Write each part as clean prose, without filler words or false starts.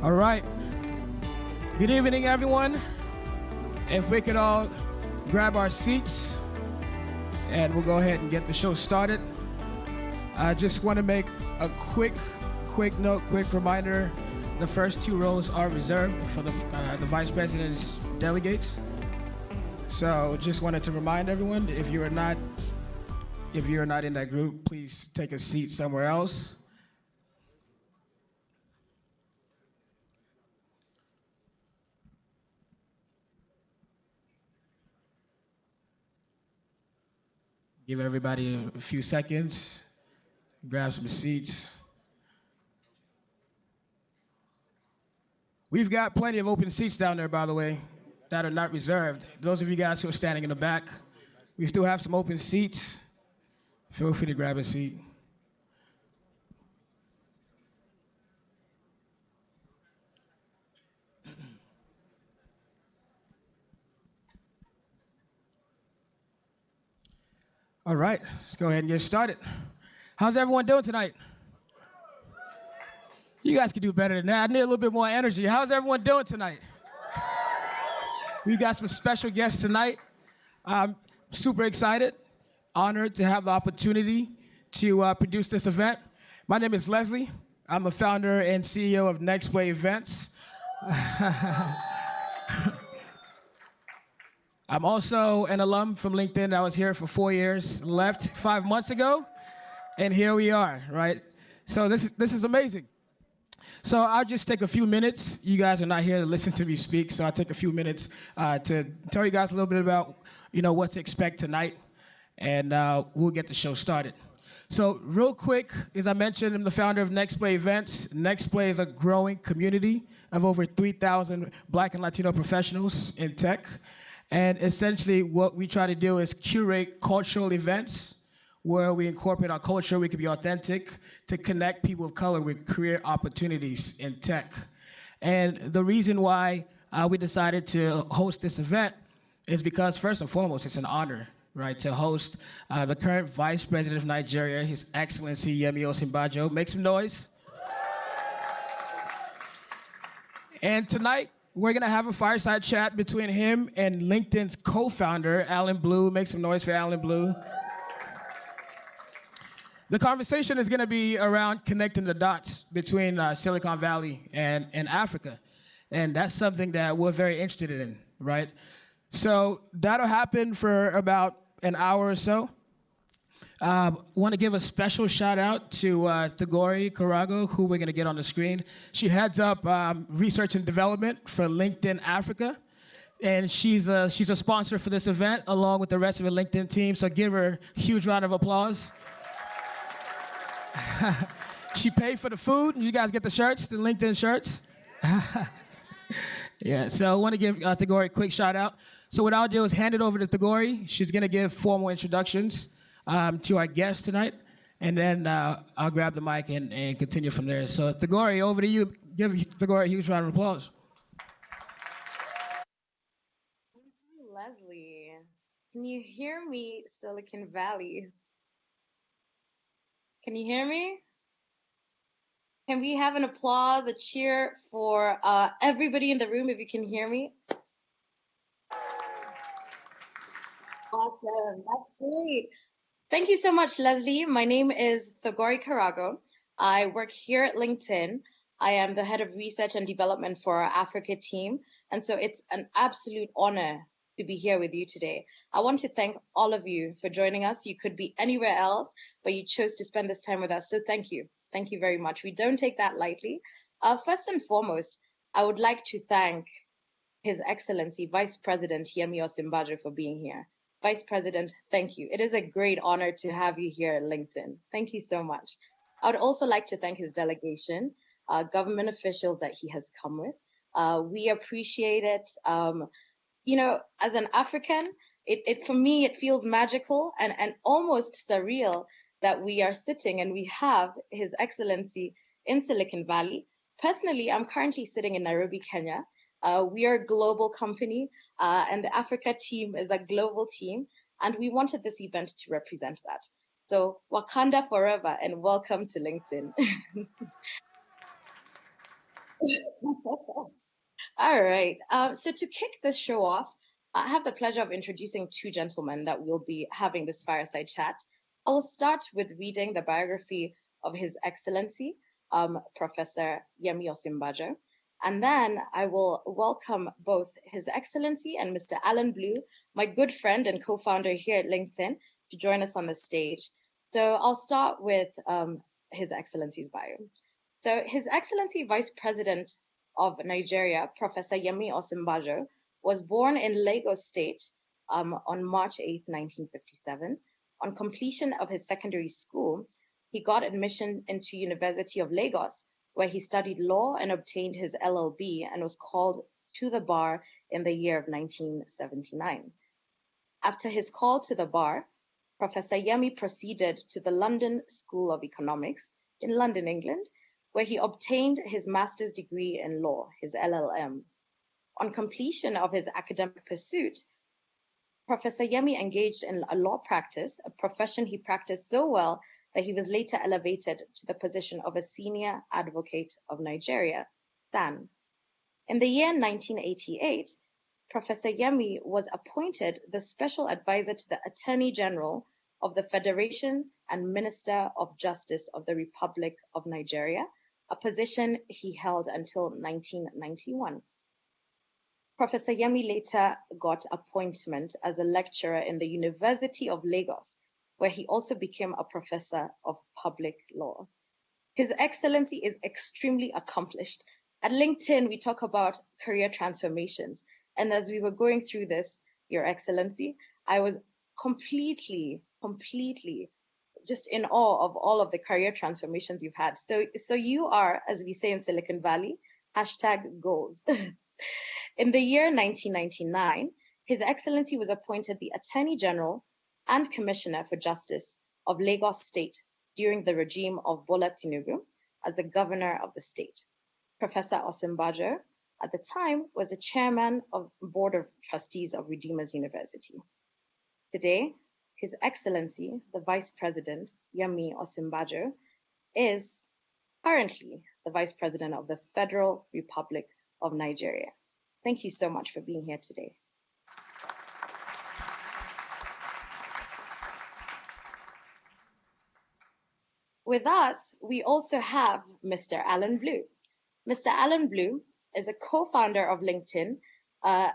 All right. Good evening, everyone. If we could all grab our seats and we'll go ahead and get the show started. I just want to make a quick note, quick reminder. The first two rows are reserved for the Vice President's delegates. So just wanted to remind everyone, if you're not in that group, please take a seat somewhere else. Give everybody a few seconds, grab some seats. We've got plenty of open seats down there, by the way, that are not reserved. Those of you guys who are standing in the back, we still have some open seats. Feel free to grab a seat. All right, let's go ahead and get started. How's everyone doing tonight? You guys can do better than that. I need a little bit more energy. How's everyone doing tonight? We've got some special guests tonight. I'm super excited, honored to have the opportunity to produce this event. My name is Leslie. I'm a founder and CEO of Next Play Events. I'm also an alum from LinkedIn. I was here for 4 years, left 5 months ago, and here we are, right? So this is amazing. So I'll just take a few minutes. You guys are not here to listen to me speak, so I'll take a few minutes to tell you guys a little bit about, what to expect tonight, and we'll get the show started. So real quick, as I mentioned, I'm the founder of Next Play Events. Next Play is a growing community of over 3,000 Black and Latino professionals in tech. And essentially what we try to do is curate cultural events where we incorporate our culture, we can be authentic, to connect people of color with career opportunities in tech. And the reason why we decided to host this event is because, first and foremost, it's an honor, right, to host the current Vice President of Nigeria, His Excellency Yemi Osinbajo. Make some noise. And tonight, we're gonna have a fireside chat between him and LinkedIn's co-founder, Alan Blue. Make some noise for Alan Blue. The conversation is gonna be around connecting the dots between Silicon Valley and Africa. And that's something that we're very interested in, right? So that'll happen for about an hour or so. Want to give a special shout out to Tagori Karago, who we're going to get on the screen. She heads up research and development for LinkedIn Africa. And she's a sponsor for this event, along with the rest of the LinkedIn team. So give her a huge round of applause. She paid for the food. You guys get the shirts, the LinkedIn shirts? Yeah, so I want to give Tagori a quick shout out. So what I'll do is hand it over to Tagori. She's going to give formal introductions to our guests tonight, and then I'll grab the mic and continue from there. So Tagori, over to you. Give Tagori a huge round of applause. Thank you, Leslie. Can you hear me, Silicon Valley? Can you hear me? Can we have an applause, a cheer for everybody in the room if you can hear me? Awesome, that's great. Thank you so much, Leslie. My name is Tagori Karago. I work here at LinkedIn. I am the head of research and development for our Africa team. And so it's an absolute honor to be here with you today. I want to thank all of you for joining us. You could be anywhere else, but you chose to spend this time with us. So thank you. Thank you very much. We don't take that lightly. First and foremost, I would like to thank His Excellency Vice President Yemi Osinbajo for being here. Vice President, thank you. It is a great honor to have you here at LinkedIn. Thank you so much. I would also like to thank his delegation, government officials that he has come with. We appreciate it. As an African, for me, it feels magical and almost surreal that we are sitting and we have His Excellency in Silicon Valley. Personally, I'm currently sitting in Nairobi, Kenya. We are a global company, and the Africa team is a global team, and we wanted this event to represent that. So Wakanda forever, and welcome to LinkedIn. All right. So to kick this show off, I have the pleasure of introducing two gentlemen that will be having this fireside chat. I will start with reading the biography of His Excellency, Professor Yemi Osinbajo. And then I will welcome both His Excellency and Mr. Alan Blue, my good friend and co-founder here at LinkedIn, to join us on the stage. So I'll start with His Excellency's bio. So His Excellency Vice President of Nigeria, Professor Yemi Osinbajo, was born in Lagos State on March 8, 1957. On completion of his secondary school, he got admission into University of Lagos, where he studied law and obtained his LLB and was called to the bar in the year of 1979. After his call to the bar, Professor Yemi proceeded to the London School of Economics in London, England, where he obtained his master's degree in law, his LLM. On completion of his academic pursuit, Professor Yemi engaged in a law practice, a profession he practiced so well that he was later elevated to the position of a senior advocate of Nigeria, SAN. In the year 1988, Professor Yemi was appointed the special advisor to the Attorney General of the Federation and Minister of Justice of the Republic of Nigeria, a position he held until 1991. Professor Yemi later got appointment as a lecturer in the University of Lagos, where he also became a professor of public law. His Excellency is extremely accomplished. At LinkedIn, we talk about career transformations. And as we were going through this, Your Excellency, I was completely just in awe of all of the career transformations you've had. So you are, as we say in Silicon Valley, #goals. In the year 1999, His Excellency was appointed the Attorney General and Commissioner for Justice of Lagos State during the regime of Bola Tinubu as the governor of the state. Professor Osinbajo, at the time, was the chairman of the Board of Trustees of Redeemers University. Today, His Excellency, the Vice President, Yemi Osinbajo, is currently the Vice President of the Federal Republic of Nigeria. Thank you so much for being here today. With us, we also have Mr. Alan Blue. Mr. Alan Blue is a co-founder of LinkedIn.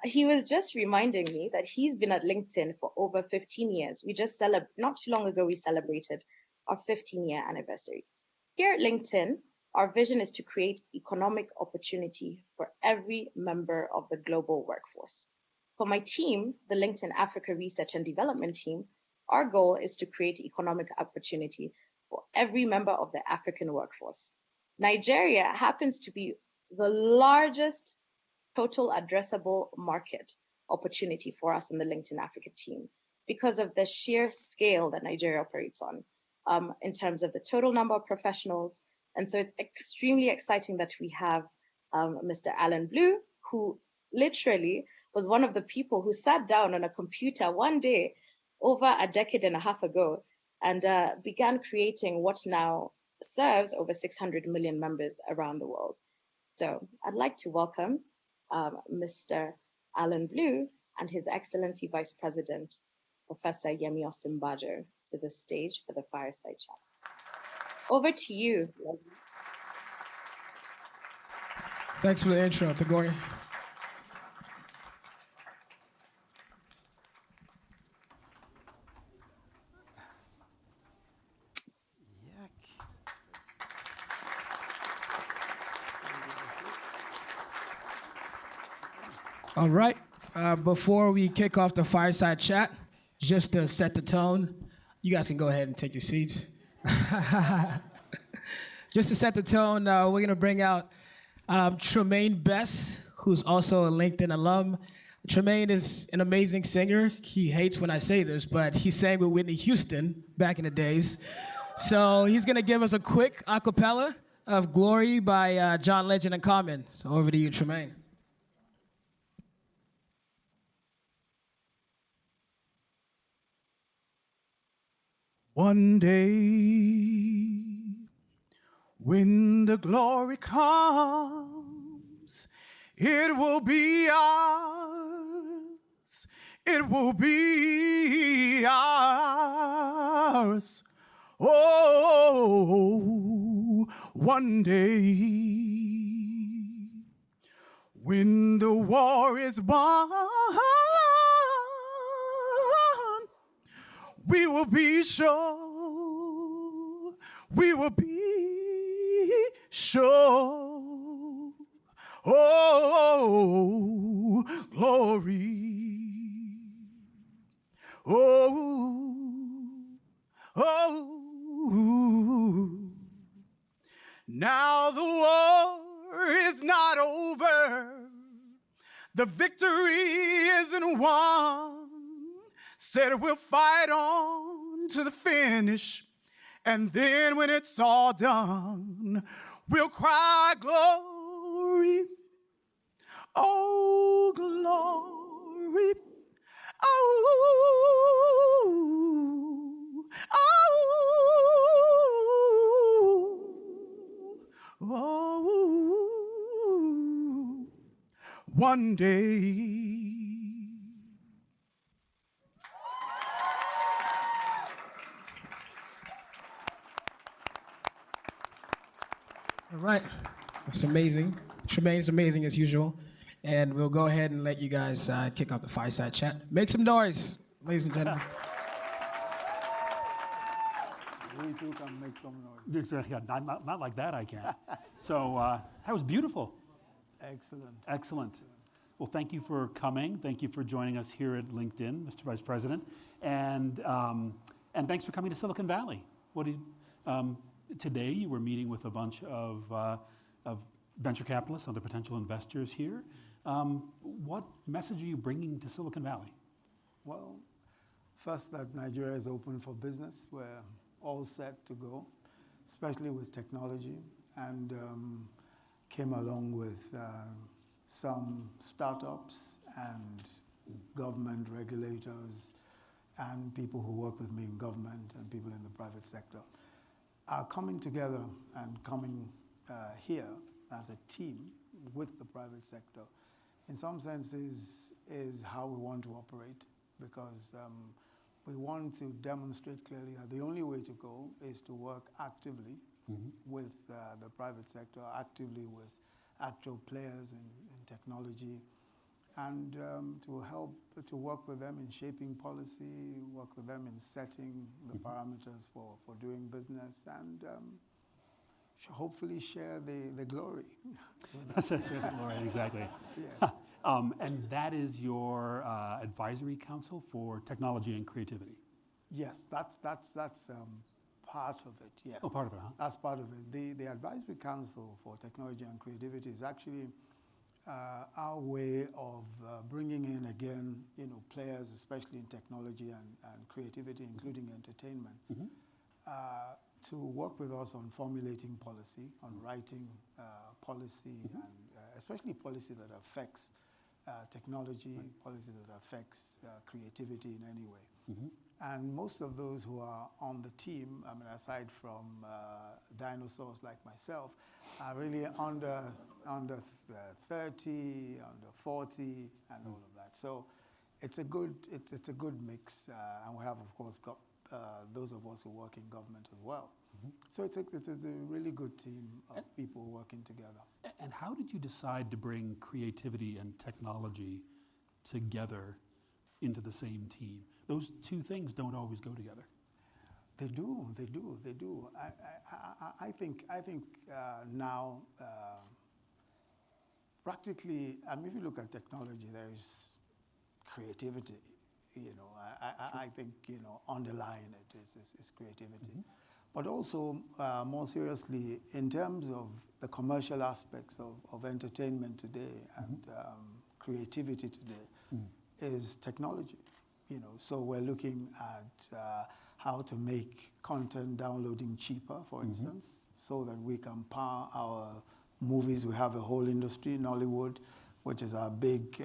He was just reminding me that he's been at LinkedIn for over 15 years. We just not too long ago, we celebrated our 15-year anniversary. Here at LinkedIn, our vision is to create economic opportunity for every member of the global workforce. For my team, the LinkedIn Africa Research and Development team, our goal is to create economic opportunity for every member of the African workforce. Nigeria happens to be the largest total addressable market opportunity for us in the LinkedIn Africa team because of the sheer scale that Nigeria operates on in terms of the total number of professionals. And so it's extremely exciting that we have Mr. Alan Blue, who literally was one of the people who sat down on a computer one day over a decade and a half ago and began creating what now serves over 600 million members around the world. So I'd like to welcome Mr. Alan Blue and His Excellency Vice President, Professor Yemi Osinbajo, to the stage for the fireside chat. Over to you, Leslie. Thanks for the intro, Tagore. All right, before we kick off the fireside chat, just to set the tone, you guys can go ahead and take your seats. Just to set the tone, we're gonna bring out Tremaine Bess, who's also a LinkedIn alum. Tremaine is an amazing singer. He hates when I say this, but he sang with Whitney Houston back in the days. So he's gonna give us a quick acapella of Glory by John Legend and Common. So over to you, Tremaine. One day, when the glory comes, It will be ours. It will be ours. Oh, one day when the war is won, we will be sure. We will be sure. Oh, glory. Oh. Now the war is not over. The victory isn't won. Said we'll fight on to the finish. And then when it's all done, we'll cry glory. Oh, glory. Oh, oh, one day. All right. That's amazing. Tremaine's amazing as usual. And we'll go ahead and let you guys kick off the fireside chat. Make some noise, ladies and gentlemen. We too can make some noise. Yeah, not like that, I can't. So that was beautiful. Excellent. Excellent. Well, thank you for coming. Thank you for joining us here at LinkedIn, Mr. Vice President. And thanks for coming to Silicon Valley. Today you were meeting with a bunch of venture capitalists, other potential investors here. What message are you bringing to Silicon Valley? Well, first, that Nigeria is open for business. We're all set to go, especially with technology, and came along with some startups and government regulators and people who work with me in government and people in the private sector are coming together and coming here as a team with the private sector. In some senses is how we want to operate, because we want to demonstrate clearly that the only way to go is to work actively with the private sector, actively with actual players in technology, and to help to work with them in shaping policy, work with them in setting the parameters for doing business, and hopefully share the glory. Glory, exactly. Yes. And that is your advisory council for technology and creativity. Yes, that's part of it. Yes. Oh, part of it, huh? That's part of it. The advisory council for technology and creativity is actually our way of bringing in again, players, especially in technology and creativity, including entertainment, to work with us on formulating policy, on writing policy, and especially policy that affects technology, policy that affects creativity in any way. And most of those who are on the team, I mean, aside from dinosaurs like myself, are really under 30, under 40, and all of that. So it's a good mix, and we have, of course, got those of us who work in government as well. So it's a really good team of people working together. And how did you decide to bring creativity and technology together into the same team? Those two things don't always go together. They do. I think now, practically, I mean, if you look at technology, there is creativity. I think underlying it is creativity. But also, more seriously, in terms of the commercial aspects of entertainment today and creativity today, is technology. So we're looking at how to make content downloading cheaper, for instance, so that we can power our movies. We have a whole industry, Nollywood, which is our big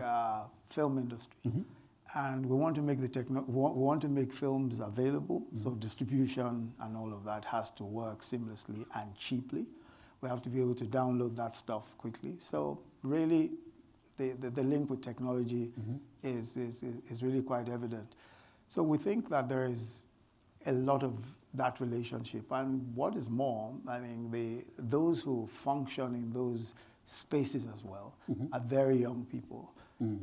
film industry. And we want to make we want to make films available, so distribution and all of that has to work seamlessly and cheaply. We have to be able to download that stuff quickly. So really, the link with technology is really quite evident. So we think that there is a lot of that relationship. And what is more, I mean, those who function in those spaces as well are very young people.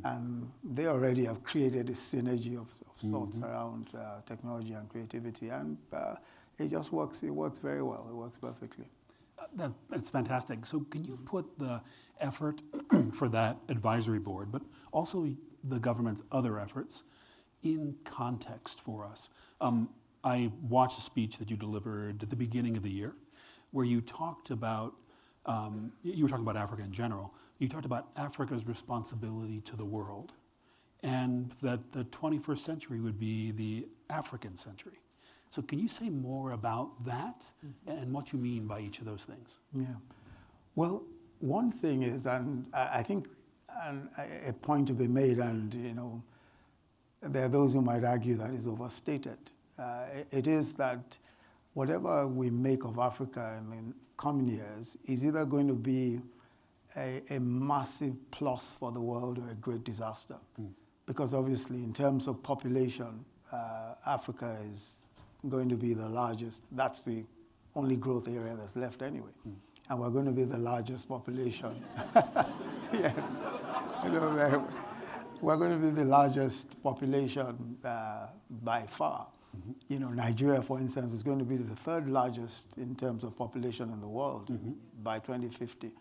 And they already have created a synergy of sorts around technology and creativity. And it just works. It works very well. It works perfectly. That's fantastic. So can you put the effort for that advisory board, but also the government's other efforts, in context for us? I watched a speech that you delivered at the beginning of the year where you talked about, you were talking about Africa in general, you talked about Africa's responsibility to the world and that the 21st century would be the African century. So can you say more about that and what you mean by each of those things? Yeah. Well, one thing is, and I think a point to be made, and there are those who might argue that is overstated. It is that whatever we make of Africa in the coming years is either going to be a massive plus for the world or a great disaster. Because obviously, in terms of population, Africa is going to be the largest. That's the only growth area that's left anyway. And we're going to be the largest population. Yes. We're going to be the largest population by far. Nigeria, for instance, is going to be the third largest in terms of population in the world by 2050.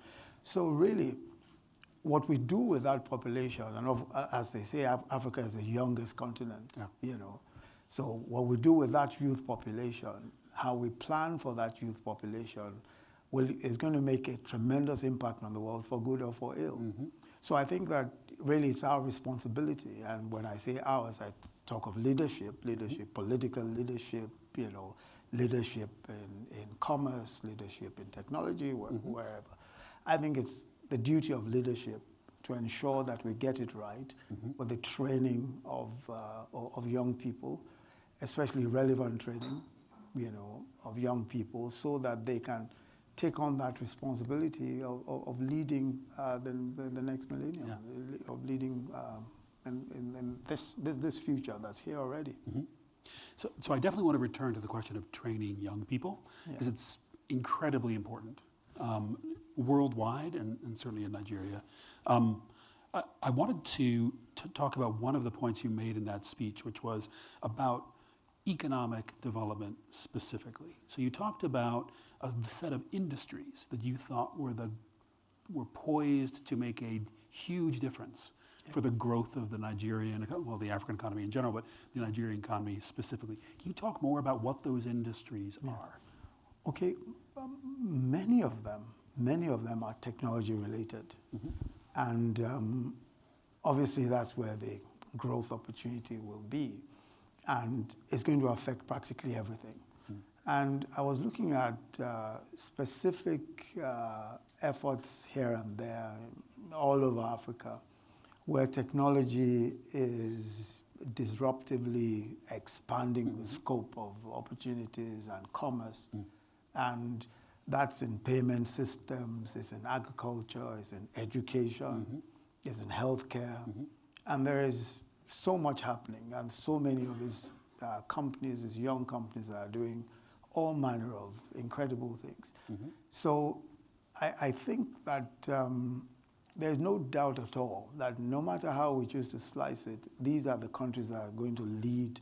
So really, what we do with that population, and as they say, Africa is the youngest continent, So what we do with that youth population, how we plan for that youth population, is going to make a tremendous impact on the world for good or for ill. So I think that really it's our responsibility. And when I say ours, I talk of leadership, political leadership, leadership in commerce, leadership in technology, wherever. I think it's the duty of leadership to ensure that we get it right with the training of young people, especially relevant training, of young people, so that they can take on that responsibility of leading the next millennium, of leading in this future that's here already. So I definitely want to return to the question of training young people, because it's incredibly important worldwide and certainly in Nigeria. I wanted to talk about one of the points you made in that speech, which was about economic development specifically. So you talked about a set of industries that you thought were poised to make a huge difference for the growth of the Nigerian, well, the African economy in general, but the Nigerian economy specifically. Can you talk more about what those industries are? Okay, many of them are technology related. And obviously that's where the growth opportunity will be. And it's going to affect practically everything. And I was looking at specific efforts here and there all over Africa where technology is disruptively expanding the scope of opportunities and commerce. And that's in payment systems, it's in agriculture, it's in education, it's in healthcare. And there is so much happening, and so many of these companies, these young companies, are doing all manner of incredible things. So I think that there's no doubt at all that no matter how we choose to slice it, these are the countries that are going to lead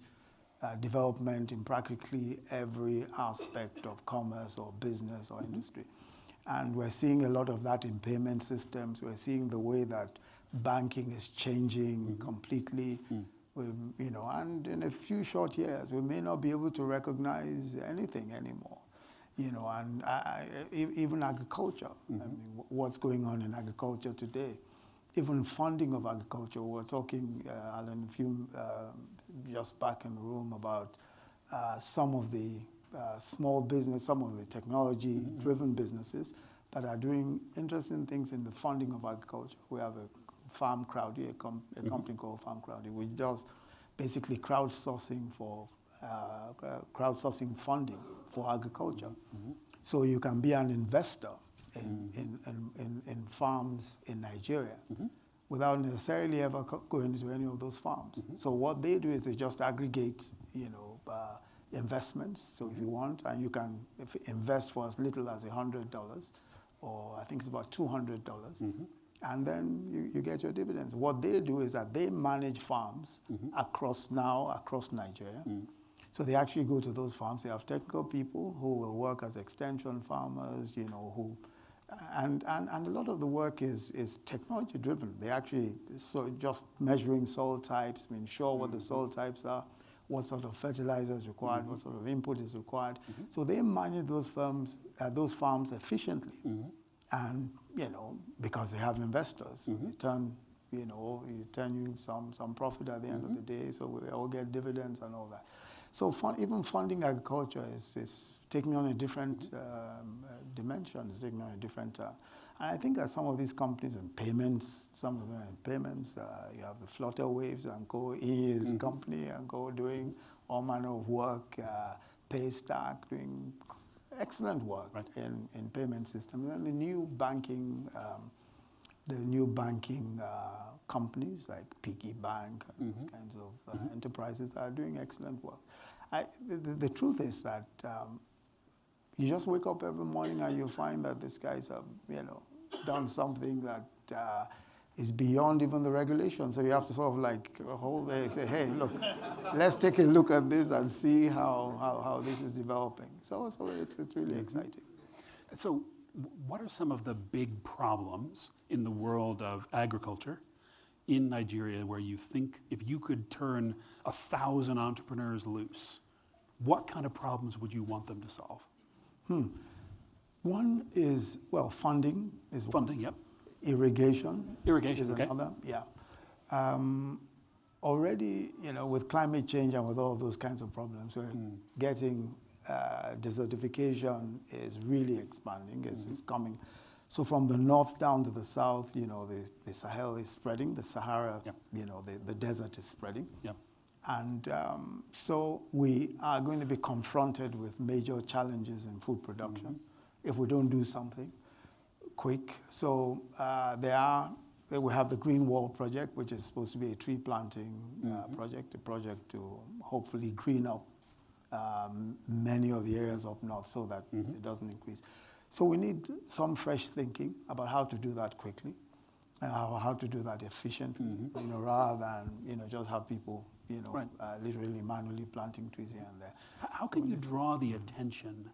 development in practically every aspect of commerce or business or industry. And we're seeing a lot of that in payment systems. We're seeing the way that banking is changing completely, and in a few short years, we may not be able to recognize anything anymore, and even agriculture. I mean, what's going on in agriculture today? Even funding of agriculture. We were talking, Alan, just back in the room about some of the small business, some of the technology-driven businesses that are doing interesting things in the funding of agriculture. We have a Farm Crowdy, a company called Farm Crowdy, which does basically crowdsourcing funding for agriculture. So you can be an investor in farms in Nigeria without necessarily ever going to any of those farms. So what they do is they just aggregate, investments. So if you want, and you can invest for as little as $100, or I think it's about $200, and then you get your dividends. What they do is that they manage farms across Nigeria. So they actually go to those farms. They have technical people who will work as extension farmers, and a lot of the work is technology driven. They actually just measuring soil types, sure what the soil types are, what sort of fertilizer is required, what sort of input is required. So they manage those farms efficiently, and because they have investors, so they turn you some profit at the end of the day. So we all get dividends and all that. So even funding agriculture is taking on a different dimension. It's taking on a different. And I think that some of these companies in payments, some of them in payments, you have the Flutter Waves and Co. is company and Co. doing all manner of work, Paystack doing excellent work in payment systems. And then the new banking companies like Piggy Bank and these kinds of enterprises are doing excellent work. The truth is that you just wake up every morning and you find that these guys have, done something that is beyond even the regulation. So you have to sort of like hold there and say, hey, look, let's take a look at this and see how this is developing. So it's really exciting. So what are some of the big problems in the world of agriculture in Nigeria where you think if you could turn 1,000 entrepreneurs loose, what kind of problems would you want them to solve? One is, funding is Funding, one. yep. Irrigation is okay. another, yeah. Already, with climate change and with all of those kinds of problems, we're getting desertification is really expanding, it's coming. So from the north down to the south, the Sahel is spreading, the Sahara, the desert is spreading. Yep. And so we are going to be confronted with major challenges in food production if we don't do something quick. So we have the Green Wall project, which is supposed to be a tree planting project, a project to hopefully green up many of the areas up north so that it doesn't increase. So we need some fresh thinking about how to do that quickly, how to do that efficiently, rather than just have people literally manually planting trees here and there. How can you draw the attention,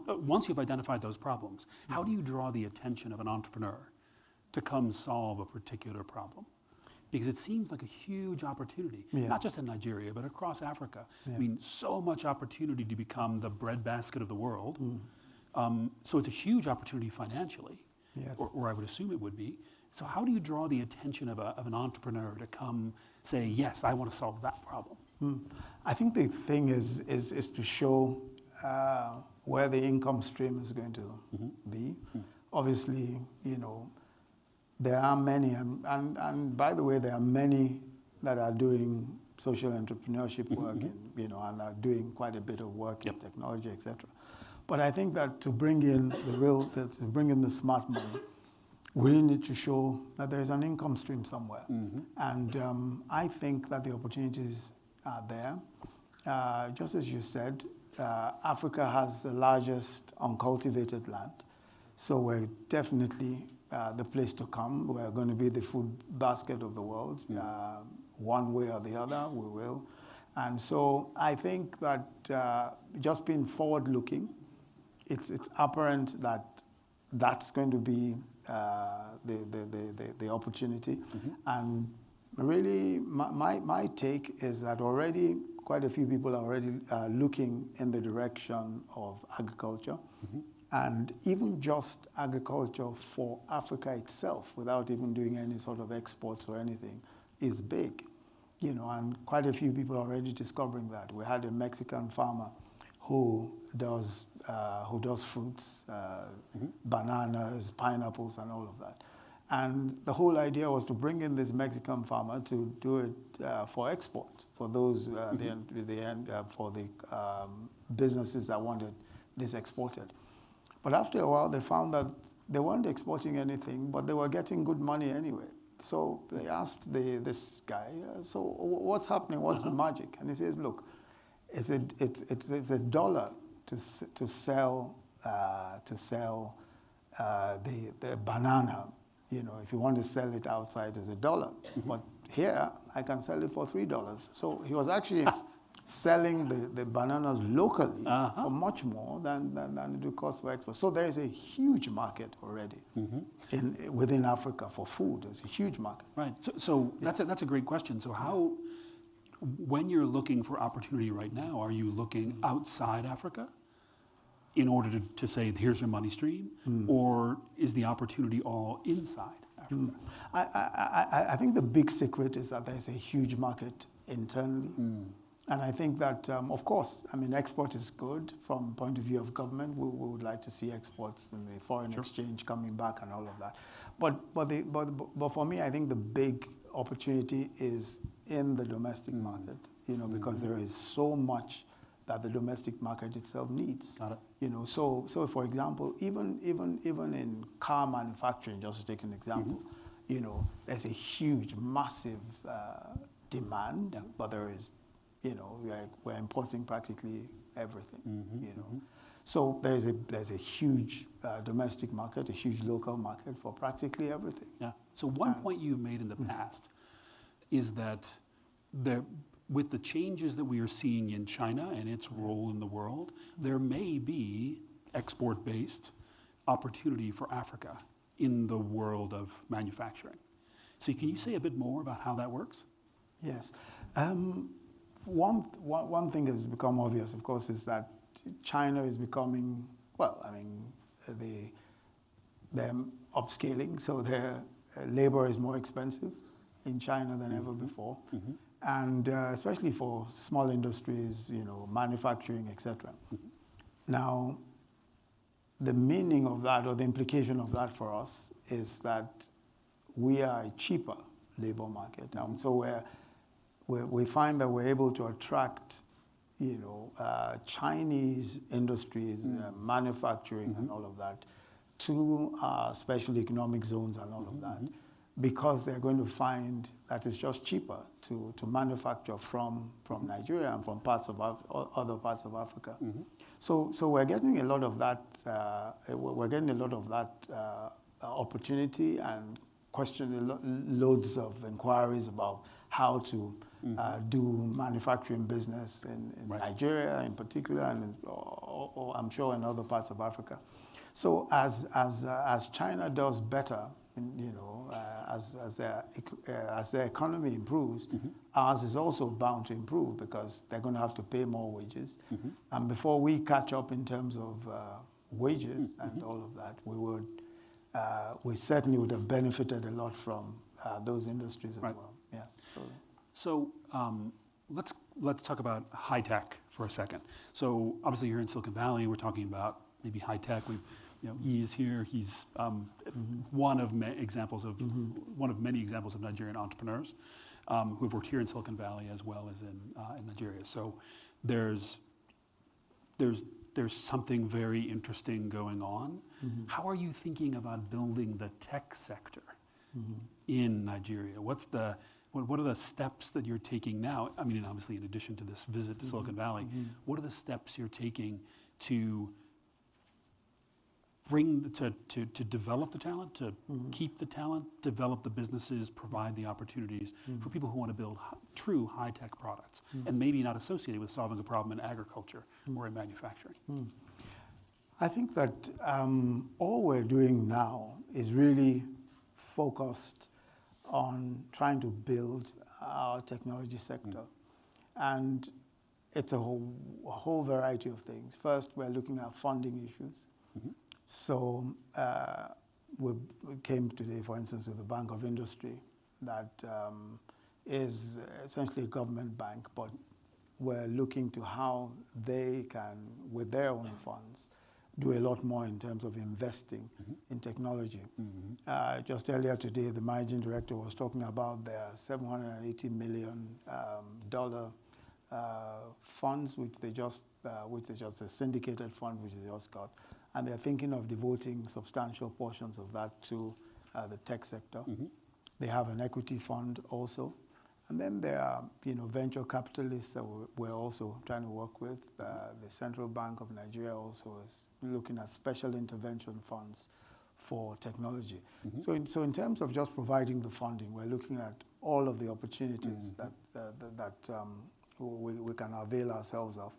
once you've identified those problems, how do you draw the attention of an entrepreneur to come solve a particular problem? Because it seems like a huge opportunity, not just in Nigeria, but across Africa. I mean, so much opportunity to become the breadbasket of the world. So it's a huge opportunity financially, or I would assume it would be. So how do you draw the attention of an entrepreneur to come say, yes, I want to solve that problem? I think the thing is to show where the income stream is going to be. Obviously, there are many, and by the way, there are many that are doing social entrepreneurship work, and are doing quite a bit of work in technology, etc. But I think that to bring in the smart money, we need to show that there is an income stream somewhere. And I think that the opportunities are there. Just as you said, Africa has the largest uncultivated land. So we're definitely the place to come. We're going to be the food basket of the world. One way or the other, we will. And so I think that just being forward-looking, it's apparent that that's going to be the opportunity. And really, my take is that already quite a few people are already looking in the direction of agriculture. And even just agriculture for Africa itself, without even doing any sort of exports or anything, is big. And quite a few people are already discovering that. We had a Mexican farmer who does fruits, bananas, pineapples, and all of that. And the whole idea was to bring in this Mexican farmer to do it for export, for those for the businesses that wanted this exported. But after a while, they found that they weren't exporting anything, but they were getting good money anyway. So they asked this guy, so what's happening? What's the magic? And he says, look, it's a dollar to sell the banana. You know, if you want to sell it outside, it's $1. But here, I can sell it for $3. So he was actually selling the bananas locally for much more than it would cost for export. So there is a huge market already within Africa for food. There's a huge market. Right. So that's a great question. So how, when you're looking for opportunity right now, are you looking outside Africa in order to say, here's your money stream? Or is the opportunity all inside Africa? I think the big secret is that there's a huge market internally. And I think that, of course, I mean, export is good from the point of view of government. We would like to see exports and the foreign exchange coming back and all of that. But for me, I think the big opportunity is in the domestic market, you know, because there is so much that the domestic market itself needs. Got it. You know, so for example, even in car manufacturing, just to take an example, you know, there's a huge, massive demand, but there is, you know, we're importing practically everything, you know. So there's a huge domestic market, a huge local market for practically everything. Yeah. So one point you've made in the past is that with the changes that we are seeing in China and its role in the world, there may be export-based opportunity for Africa in the world of manufacturing. So can you say a bit more about how that works? Yes. One thing that has become obvious, of course, is that China is becoming, well, I mean, they're upscaling, so their labor is more expensive in China than ever before. And especially for small industries, you know, manufacturing, etc. Now, the meaning of that, or the implication of that for us, is that we are a cheaper labor market. So we find that we're able to attract, you know, Chinese industries, manufacturing and all of that, to special economic zones and all of that, because they're going to find that it's just cheaper to manufacture from Nigeria and from other parts of Africa. So we're getting a lot of that. We're getting a lot of that opportunity and loads of inquiries about how to do manufacturing business in Nigeria in particular, and or I'm sure in other parts of Africa. So as China does better, you know, as their economy improves, ours is also bound to improve because they're going to have to pay more wages. And before we catch up in terms of wages and all of that, we certainly would have benefited a lot from those industries as well. Yes. So let's talk about high tech for a second. So obviously you're in Silicon Valley. We're talking about maybe high tech. You know, he is here. He's one of many examples of Nigerian entrepreneurs who have worked here in Silicon Valley as well as in Nigeria. So there's something very interesting going on. How are you thinking about building the tech sector in Nigeria? What are the steps that you're taking now? I mean, obviously, in addition to this visit to Silicon Valley, what are the steps you're taking to to develop the talent, to keep the talent, develop the businesses, provide the opportunities for people who want to build true high-tech products and maybe not associated with solving a problem in agriculture or in manufacturing? I think that all we're doing now is really focused on trying to build our technology sector. And it's a whole variety of things. First, we're looking at funding issues. So we came today, for instance, with the Bank of Industry that is essentially a government bank, but we're looking to how they can, with their own funds, do a lot more in terms of investing in technology. Just earlier today, the managing director was talking about their $780 million funds, which they just a syndicated fund, which they just got. And they're thinking of devoting substantial portions of that to the tech sector. They have an equity fund also. And then there are, venture capitalists that we're also trying to work with. The Central Bank of Nigeria also is looking at special intervention funds for technology. So in terms of just providing the funding, we're looking at all of the opportunities that we can avail ourselves of.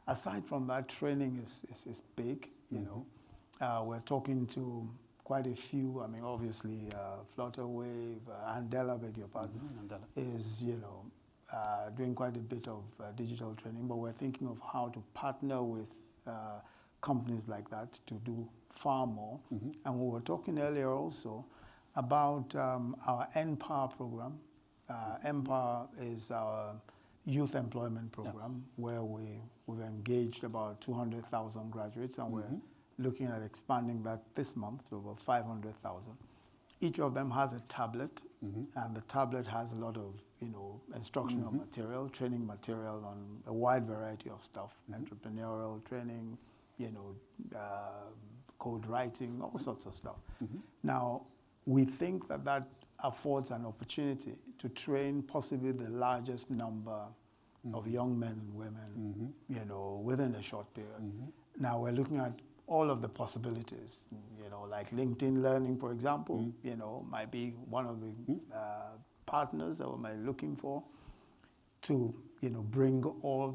Aside from that, training is big. We're talking to quite a few. I mean, obviously, Flutterwave, Andela, beg your pardon, is doing quite a bit of digital training. But we're thinking of how to partner with companies like that to do far more. And we were talking earlier also about our NPower program. NPower is our youth employment program where we've engaged about 200,000 graduates, and we're looking at expanding that this month to over 500,000. Each of them has a tablet, and the tablet has a lot of instructional material, training material on a wide variety of stuff, entrepreneurial training, code writing, all sorts of stuff. Now, we think that affords an opportunity to train possibly the largest number of young men and women, within a short period. Now, we're looking at all of the possibilities, like LinkedIn Learning, for example, might be one of the partners that we might be looking for to, bring all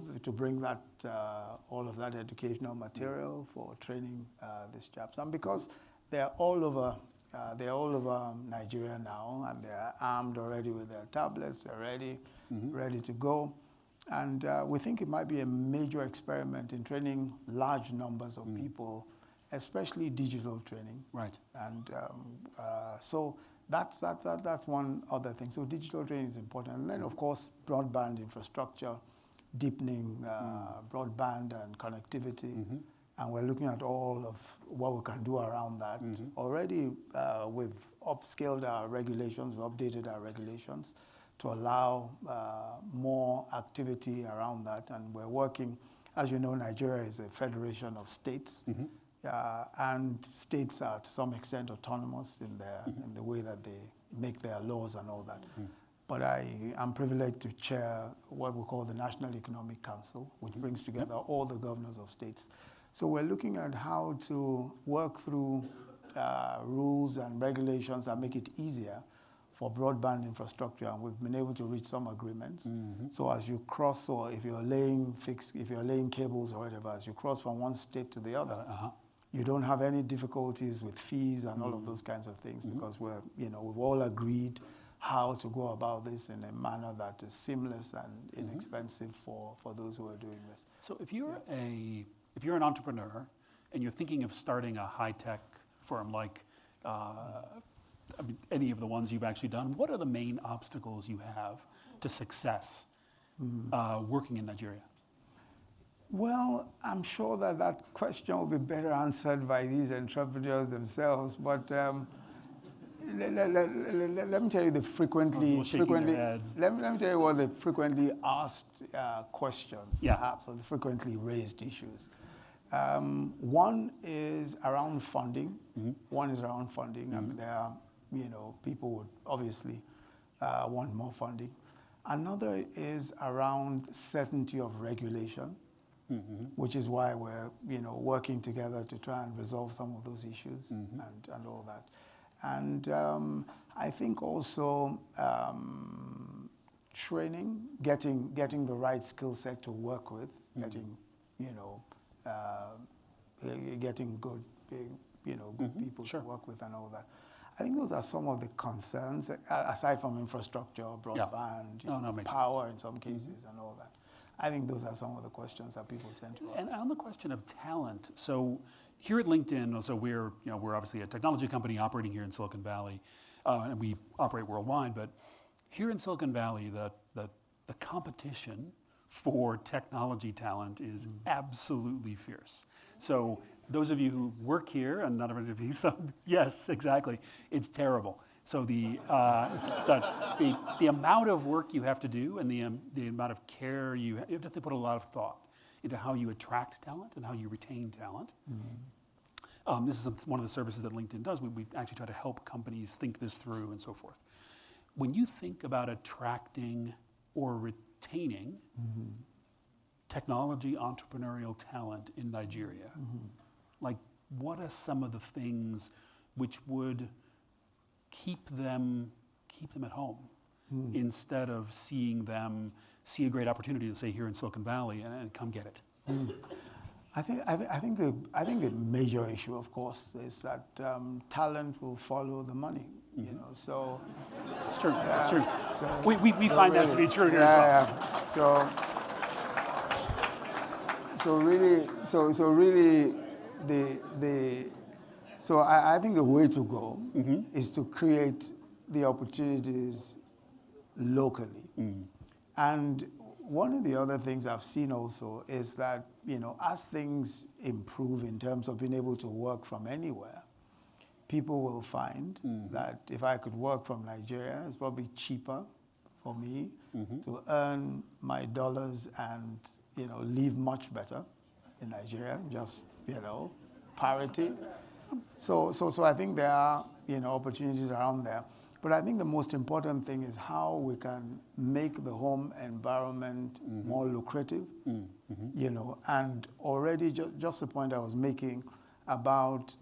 of that educational material for training these chaps. And because they're all over Nigeria now, and they're armed already with their tablets, they're ready to go. And we think it might be a major experiment in training large numbers of people, especially digital training. Right. And so that's one other thing. So digital training is important. And then, of course, broadband infrastructure, deepening broadband and connectivity. And we're looking at all of what we can do around that. Already, we've upscaled our regulations, we've updated our regulations to allow more activity around that. And we're working, as you know, Nigeria is a federation of states. And states are to some extent autonomous in the way that they make their laws and all that. But I am privileged to chair what we call the National Economic Council, which brings together all the governors of states. So we're looking at how to work through rules and regulations and make it easier for broadband infrastructure, and we've been able to reach some agreements. So as you cross, or if you're laying cables or whatever, as you cross from one state to the other, you don't have any difficulties with fees and all of those kinds of things, because we've all agreed how to go about this in a manner that is seamless and inexpensive for those who are doing this. So if you're an entrepreneur and you're thinking of starting a high-tech firm like any of the ones you've actually done, what are the main obstacles you have to success working in Nigeria? Well, I'm sure that question will be better answered by these entrepreneurs themselves, but let me tell you the frequently let me tell you what the frequently asked questions, perhaps, or the frequently raised issues. One is around funding. One is around funding. I mean, there are, people would obviously want more funding. Another is around certainty of regulation, which is why we're, working together to try and resolve some of those issues and all that. And I think also training, getting the right skill set to work with, getting good, good people to work with and all that. I think those are some of the concerns, aside from infrastructure, broadband, power in some cases and all that. I think those are some of the questions that people tend to ask. And on the question of talent, so here at LinkedIn, so we're obviously a technology company operating here in Silicon Valley, and we operate worldwide. But here in Silicon Valley, the competition for technology talent is absolutely fierce. So those of you who work here, and not everybody of you, so yes, exactly, it's terrible. So the amount of work you have to do and the amount of care you have to put a lot of thought into how you attract talent and how you retain talent. This is one of the services that LinkedIn does. We actually try to help companies think this through and so forth. when you think about attracting or retaining technology entrepreneurial talent in Nigeria, like what are some of the things which would keep them at home instead of seeing them see a great opportunity to say here in Silicon Valley and come get it? I think the major issue, of course, is that talent will follow the money. You know, so It's true. It's true. so- We find that to be true here as well. yeah. So really, I think the way to go is to create the opportunities locally. And one of the other things I've seen also is that, you know, as things improve in terms of being able to work from anywhere, people will find that if I could work from Nigeria, it's probably cheaper for me to earn my dollars and, you know, live much better in Nigeria, just, you know, parity. So I think there are, you know, opportunities around there. But I think the most important thing is how we can make the home environment more lucrative, you know, and already just the point I was making about,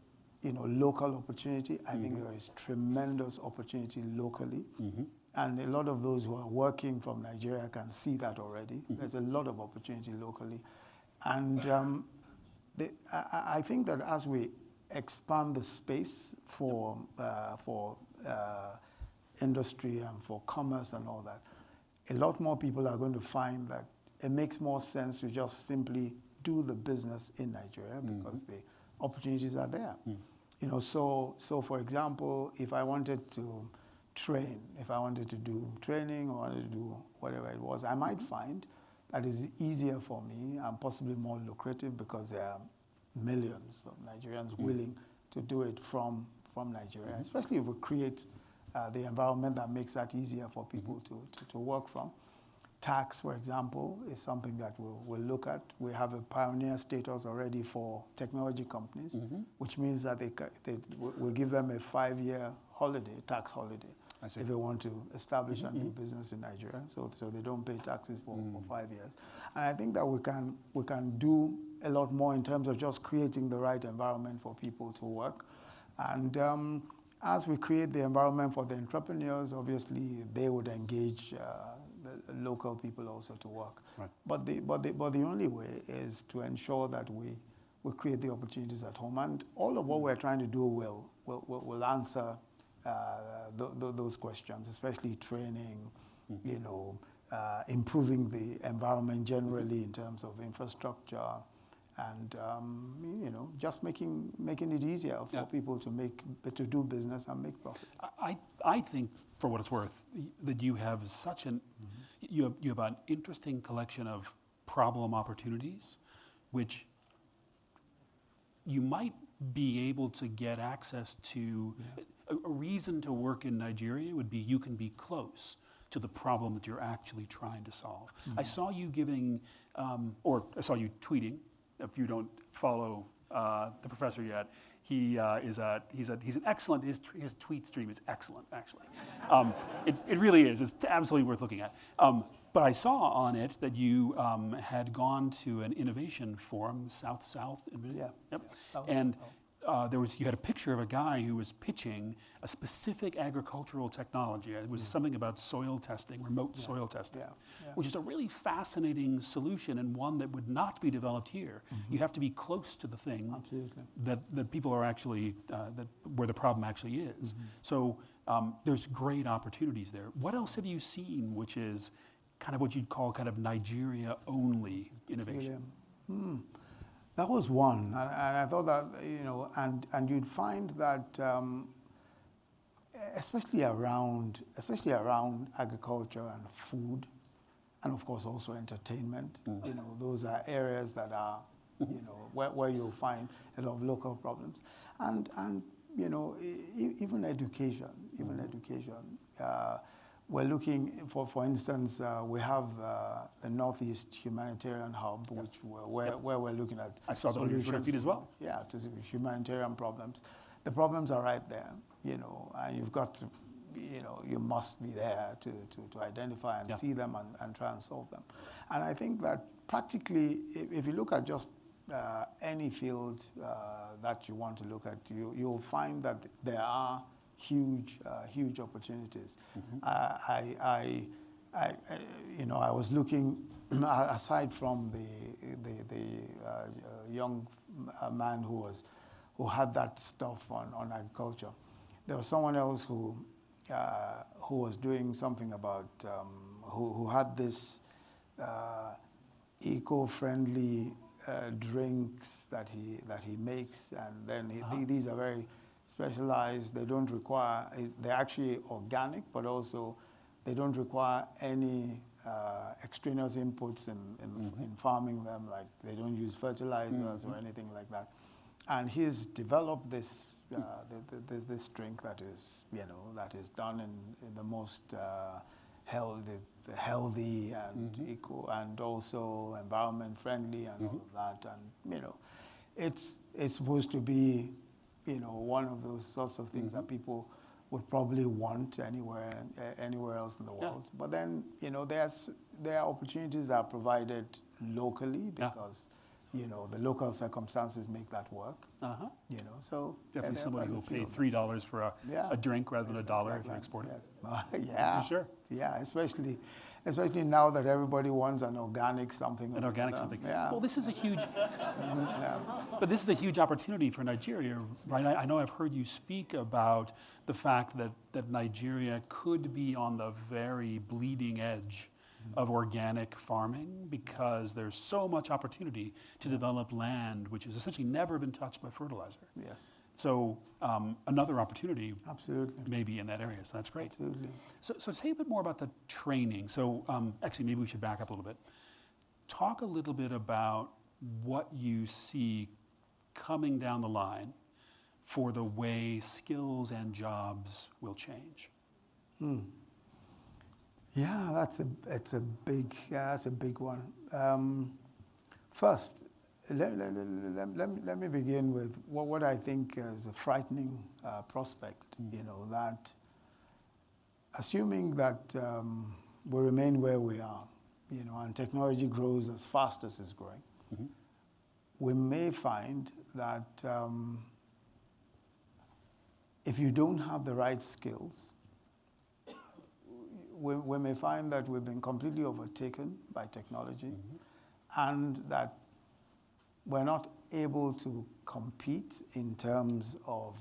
you know, local opportunity. I think there is tremendous opportunity locally. And a lot of those who are working from Nigeria can see that already. There's a lot of opportunity locally. And I think that as we expand the space for industry and for commerce and all that, a lot more people are going to find that it makes more sense to just simply do the business in Nigeria because the opportunities are there. You know, so for example, if I wanted to train, if I wanted to do training or wanted to do whatever it was, I might find that is easier for me and possibly more lucrative because there are millions of Nigerians willing to do it from Nigeria, especially if we create the environment that makes that easier for people to work from. Tax, for example, is something that we'll look at. We have a pioneer status already for technology companies, which means that we'll give them a 5-year holiday, tax holiday, if they want to establish and do business in Nigeria. So they don't pay taxes for 5 years. And I think that we can do a lot more in terms of just creating the right environment for people to work. And as we create the environment for the entrepreneurs, obviously they would engage the local people also to work. Right. But the only way is to ensure that we create the opportunities at home, and all of what we're trying to do will answer those questions, especially training, you know, improving the environment generally in terms of infrastructure, and you know, just making it easier for people to do business and make profit. I think, for what it's worth, that you have such an you have an interesting collection of problem opportunities, which you might be able to get access to. A reason to work in Nigeria would be you can be close to the problem that you're actually trying to solve. I saw you giving, or I saw you tweeting. If you don't follow the professor yet, he's an excellent. His tweet stream is excellent, actually. It really is. It's absolutely worth looking at. But I saw on it that you had gone to an innovation forum, South. Yeah. Yep. South. And you had a picture of a guy who was pitching a specific agricultural technology. It was something about soil testing, remote soil testing, which is a really fascinating solution and one that would not be developed here. You have to be close to the thing that people are actually, where the problem actually is. So there's great opportunities there. What else have you seen which is kind of what you'd call kind of Nigeria-only innovation? That was one, and I thought that, you know, and you'd find that especially around agriculture and food, and of course also entertainment. You know, those are areas that are, you know, where you'll find a lot of local problems, and you know, even education. We're looking, for instance, we have the Northeast Humanitarian Hub, where we're looking at I saw that on your Twitter feed as well. Yeah, to humanitarian problems. The problems are right there, you know, and you've got you must be there to identify and see them and try and solve them. And I think that practically, if you look at just any field that you want to look at, you'll find that there are huge opportunities. I was looking aside from the young man who had that stuff on agriculture. There was someone else who was doing something about who had this eco-friendly drinks that he makes, and then these are very specialized. They don't require. They're actually organic, but also they don't require any extraneous inputs in farming them. Like they don't use fertilizers or anything like that. And he's developed this this drink that is done in the most healthy and eco and also environment friendly and all of that. And it's supposed to be one of those sorts of things that people would probably want anywhere else in the world. But then there are opportunities that are provided locally because the local circumstances make that work. So definitely somebody who will pay $3 for a drink rather than $1 if you export it. Yeah, for sure. Yeah, especially now that everybody wants an organic something. An organic something. Yeah. Well, this is a huge. But this is a huge opportunity for Nigeria, right? I know I've heard you speak about the fact that Nigeria could be on the very bleeding edge of organic farming because there's so much opportunity to develop land which has essentially never been touched by fertilizer. Yes. So another opportunity Absolutely. maybe in that area, so that's great. Absolutely. So say a bit more about the training. So actually maybe we should back up a little bit. Talk a little bit about what you see coming down the line for the way skills and jobs will change. Yeah, that's a big one. First, let me begin with what I think is a frightening prospect. That assuming that we remain where we are, and technology grows as fast as it's growing, we may find that if you don't have the right skills, we may find that we've been completely overtaken by technology and that we're not able to compete in terms of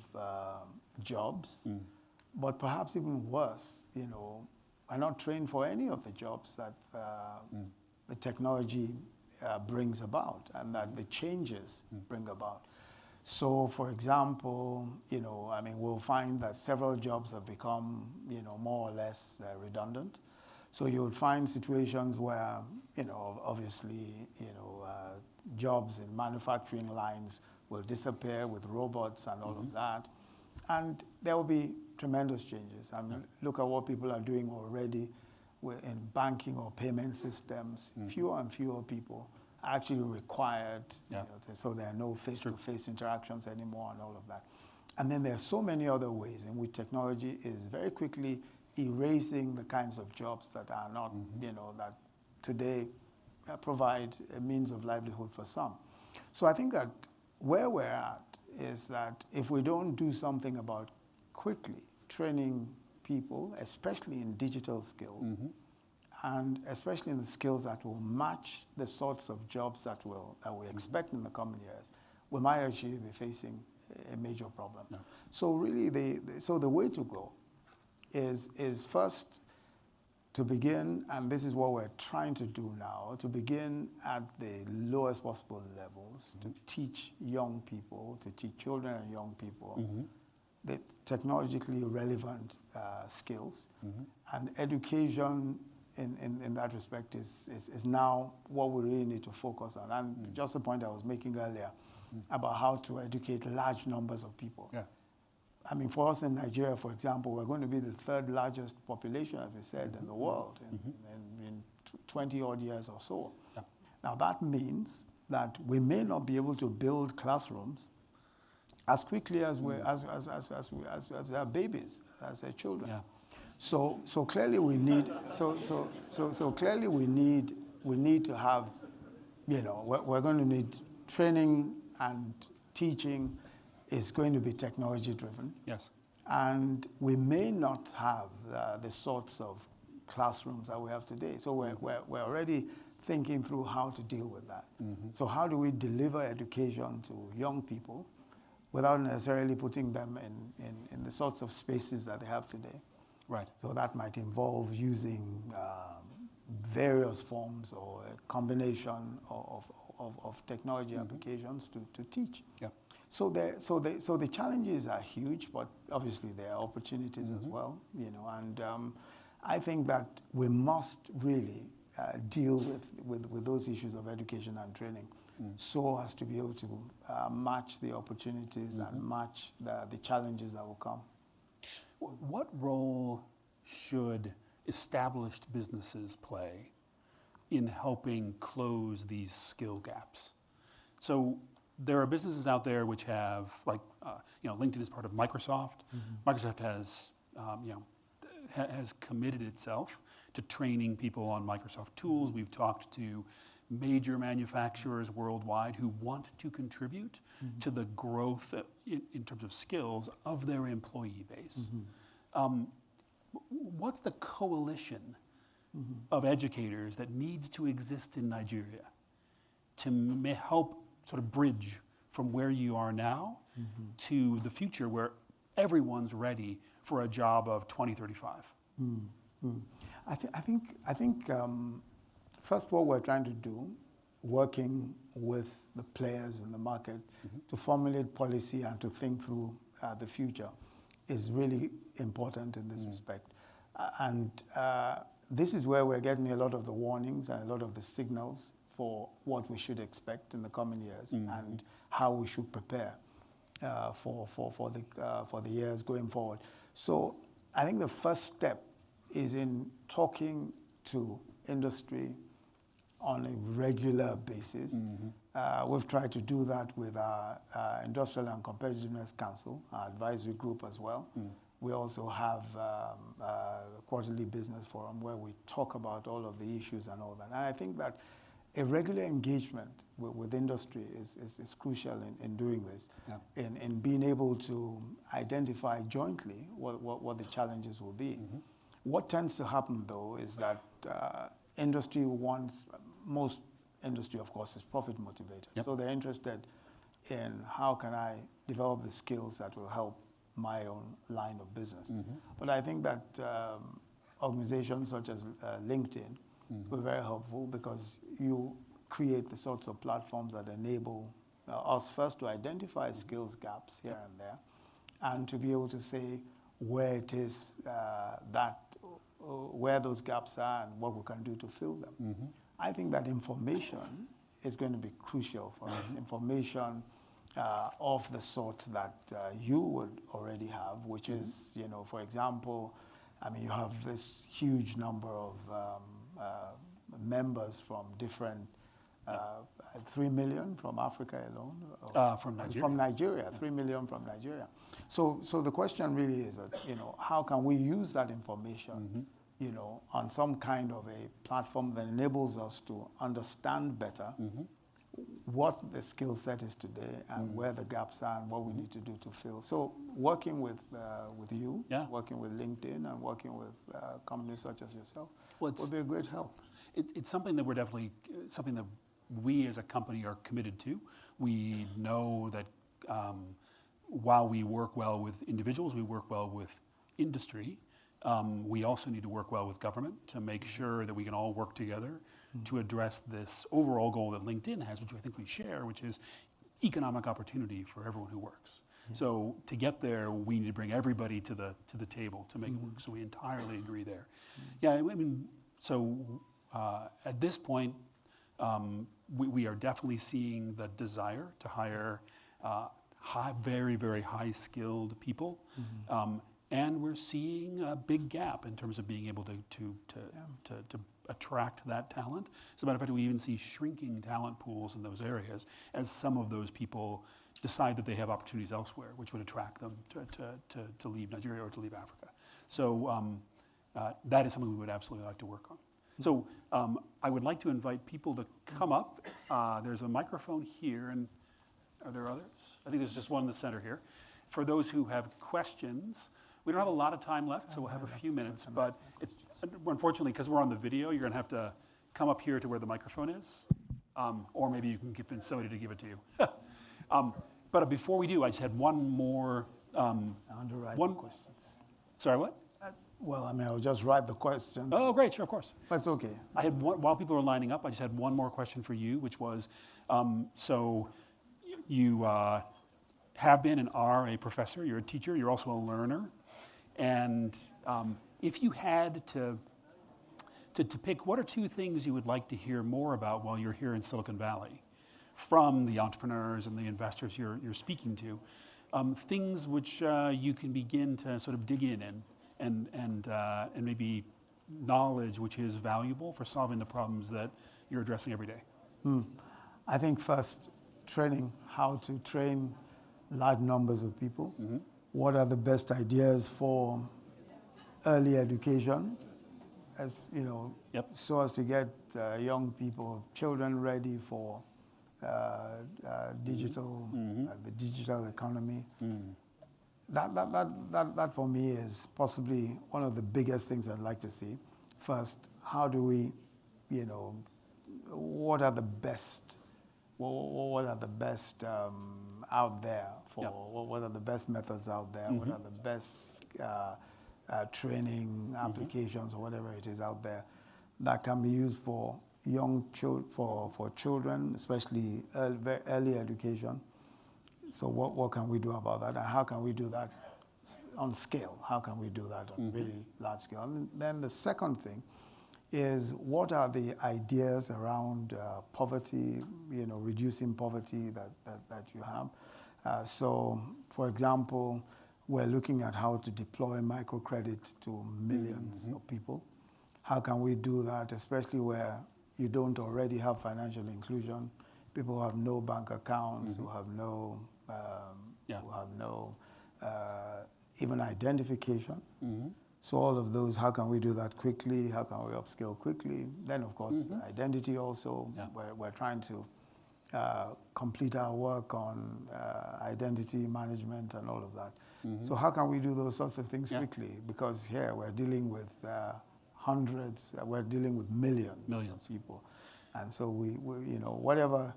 jobs, but perhaps even worse, we're not trained for any of the jobs that the technology brings about and that the changes bring about. So, for example, we'll find that several jobs have become, more or less redundant. So you'll find situations where, obviously, jobs in manufacturing lines will disappear with robots and all of that. And there will be tremendous changes. Look at what people are doing already in banking or payment systems. Fewer and fewer people actually required, so there are no face-to-face interactions anymore and all of that. And then there are so many other ways in which technology is very quickly erasing the kinds of jobs that are not, that today provide a means of livelihood for some. So I think that where we're at is that if we don't do something about quickly training people, especially in digital skills, and especially in the skills that will match the sorts of jobs that we expect in the coming years, we might actually be facing a major problem. No. So really, the way to go is first to begin, and this is what we're trying to do now, to begin at the lowest possible levels, to teach young people, to teach children and young people the technologically relevant skills, and education in that respect is now what we really need to focus on. And just the point I was making earlier about how to educate large numbers of people. Yeah. For us in Nigeria, for example, we're going to be the third largest population, as we said, in the world in 20 odd years or so. Yeah. Now that means that we may not be able to build classrooms as quickly as as our babies, as their children. Yeah. So clearly we need clearly we need to have, we're going to need training, and teaching is going to be technology driven. Yes. And we may not have the sorts of classrooms that we have today. So we're already thinking through how to deal with that. So how do we deliver education to young people without necessarily putting them in the sorts of spaces that they have today? Right. So that might involve using various forms or a combination of technology applications to teach. Yeah. So the challenges are huge, but obviously there are opportunities as well, and I think that we must really deal with those issues of education and training so as to be able to match the opportunities and match the challenges that will come. What role should established businesses play in helping close these skill gaps? So there are businesses out there which have, like, LinkedIn is part of Microsoft. Microsoft has, has committed itself to training people on Microsoft tools. We've talked to major manufacturers worldwide who want to contribute to the growth in terms of skills of their employee base. What's the coalition of educators that needs to exist in Nigeria to help sort of bridge from where you are now to the future where everyone's ready for a job of 2035? I think first what we're trying to do, working with the players in the market to formulate policy and to think through the future, is really important in this respect. And this is where we're getting a lot of the warnings and a lot of the signals for what we should expect in the coming years and how we should prepare for the years going forward. So I think the first step is in talking to industry on a regular basis. We've tried to do that with our Industrial and Competitiveness Council, our advisory group as well. We also have a quarterly business forum where we talk about all of the issues and all that. And I think that a regular engagement with industry is crucial in doing this, in being able to identify jointly what the challenges will be. What tends to happen, though, is that industry wants, most industry, of course, is profit motivated. So they're interested in how can I develop the skills that will help my own line of business. But I think that organizations such as LinkedIn were very helpful, because you create the sorts of platforms that enable us first to identify skills gaps here and there, and to be able to say where it is where those gaps are and what we can do to fill them. I think that information is going to be crucial for us. Information of the sort that you would already have, which is, for example, you have this huge number of members from different, 3 million from Africa alone. From Nigeria. From Nigeria, 3 million from Nigeria. So the question really is that, how can we use that information, on some kind of a platform that enables us to understand better what the skill set is today and where the gaps are and what we need to do to fill. So working with you, working with LinkedIn, and working with companies such as yourself would be a great help. It's something that we're definitely, something that we as a company are committed to. We know that while we work well with individuals, we work well with industry, we also need to work well with government to make sure that we can all work together to address this overall goal that LinkedIn has, which I think we share, which is economic opportunity for everyone who works. So to get there, we need to bring everybody to the table to make it work. So we entirely agree there. At this point, we are definitely seeing the desire to hire very, very high-skilled people. And we're seeing a big gap in terms of being able to attract that talent. As a matter of fact, we even see shrinking talent pools in those areas as some of those people decide that they have opportunities elsewhere, which would attract them to leave Nigeria or to leave Africa. So that is something we would absolutely like to work on. So I would like to invite people to come up. There's a microphone here, and are there others? I think there's just one in the center here. For those who have questions, we don't have a lot of time left, so we'll have a few minutes, but unfortunately, because we're on the video, you're gonna have to come up here to where the microphone is, or maybe you can convince somebody to give it to you. But before we do, I just had one more. Underwrite the questions. Sorry, what? Well, I mean, I'll just write the questions. Oh, great, sure, of course. That's okay. I had one, while people were lining up, I just had one more question for you, which was, so you have been and are a professor, you're a teacher, you're also a learner, and if you had to pick, what are two things you would like to hear more about while you're here in Silicon Valley from the entrepreneurs and the investors you're speaking to, things which you can begin to sort of dig in and maybe knowledge which is valuable for solving the problems that you're addressing every day? I think first, training, how to train large numbers of people. What are the best ideas for early education, as you know, so as to get young people, children ready for digital, the digital economy. That for me is possibly one of the biggest things I'd like to see. First, how do we, you know, what are the best out there for, what are the best methods out there, what are the best training applications or whatever it is out there that can be used for young children, for children, especially very early education. So what can we do about that, and how can we do that on scale? How can we do that on really large scale? And then the second thing is, what are the ideas around poverty, you know, reducing poverty that you have? So, for example, we're looking at how to deploy microcredit to millions of people. How can we do that, especially where you don't already have financial inclusion, people who have no bank accounts, who have no, even identification. So all of those, how can we do that quickly? How can we upscale quickly? Then, of course, identity also. We're trying to complete our work on identity management and all of that. So how can we do those sorts of things quickly? Because here we're dealing with hundreds, we're dealing with millions of people. And so we you know, whatever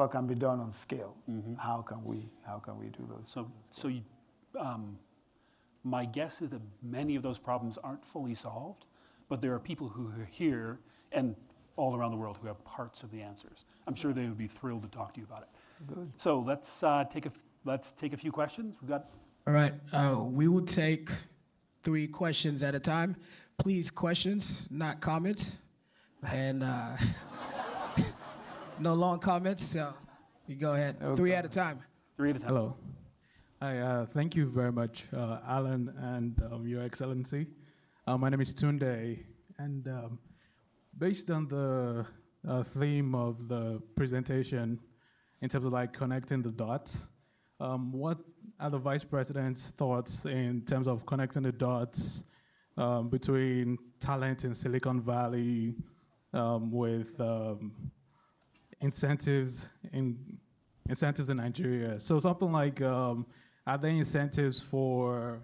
can be done on scale, how can we do those? So you, my guess is that many of those problems aren't fully solved, but there are people who are here and all around the world who have parts of the answers. I'm sure they would be thrilled to talk to you about it. Good. So let's take a few questions. We've got. All right, we will take 3 questions at a time. Please, questions, not comments, and no long comments. So you go ahead. Okay. 3 at a time. 3 at a time. Hello. Hi, thank you very much, Alan and Your Excellency. My name is Tunde, and based on the theme of the presentation, in terms of like connecting the dots, what are the Vice President's thoughts in terms of connecting the dots between talent in Silicon Valley with incentives in Nigeria? So something like, are there incentives for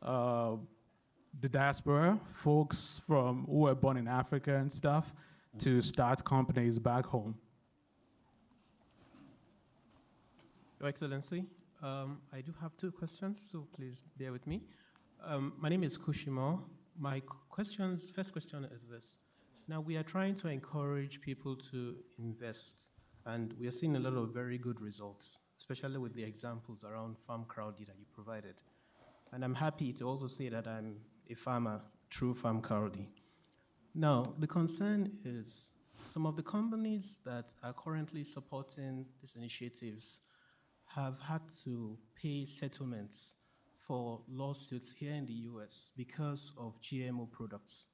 the diaspora, folks who were born in Africa and stuff, to start companies back home? Your Excellency, I do have 2 questions, so please bear with me. My name is Kushimo. My first question is this. Now, we are trying to encourage people to invest, and we are seeing a lot of very good results, especially with the examples around farm crowdie that you provided. And I'm happy to also say that I'm a farmer, true farm crowdie. Now, the concern is some of the companies that are currently supporting these initiatives have had to pay settlements for lawsuits here in the US because of GMO products.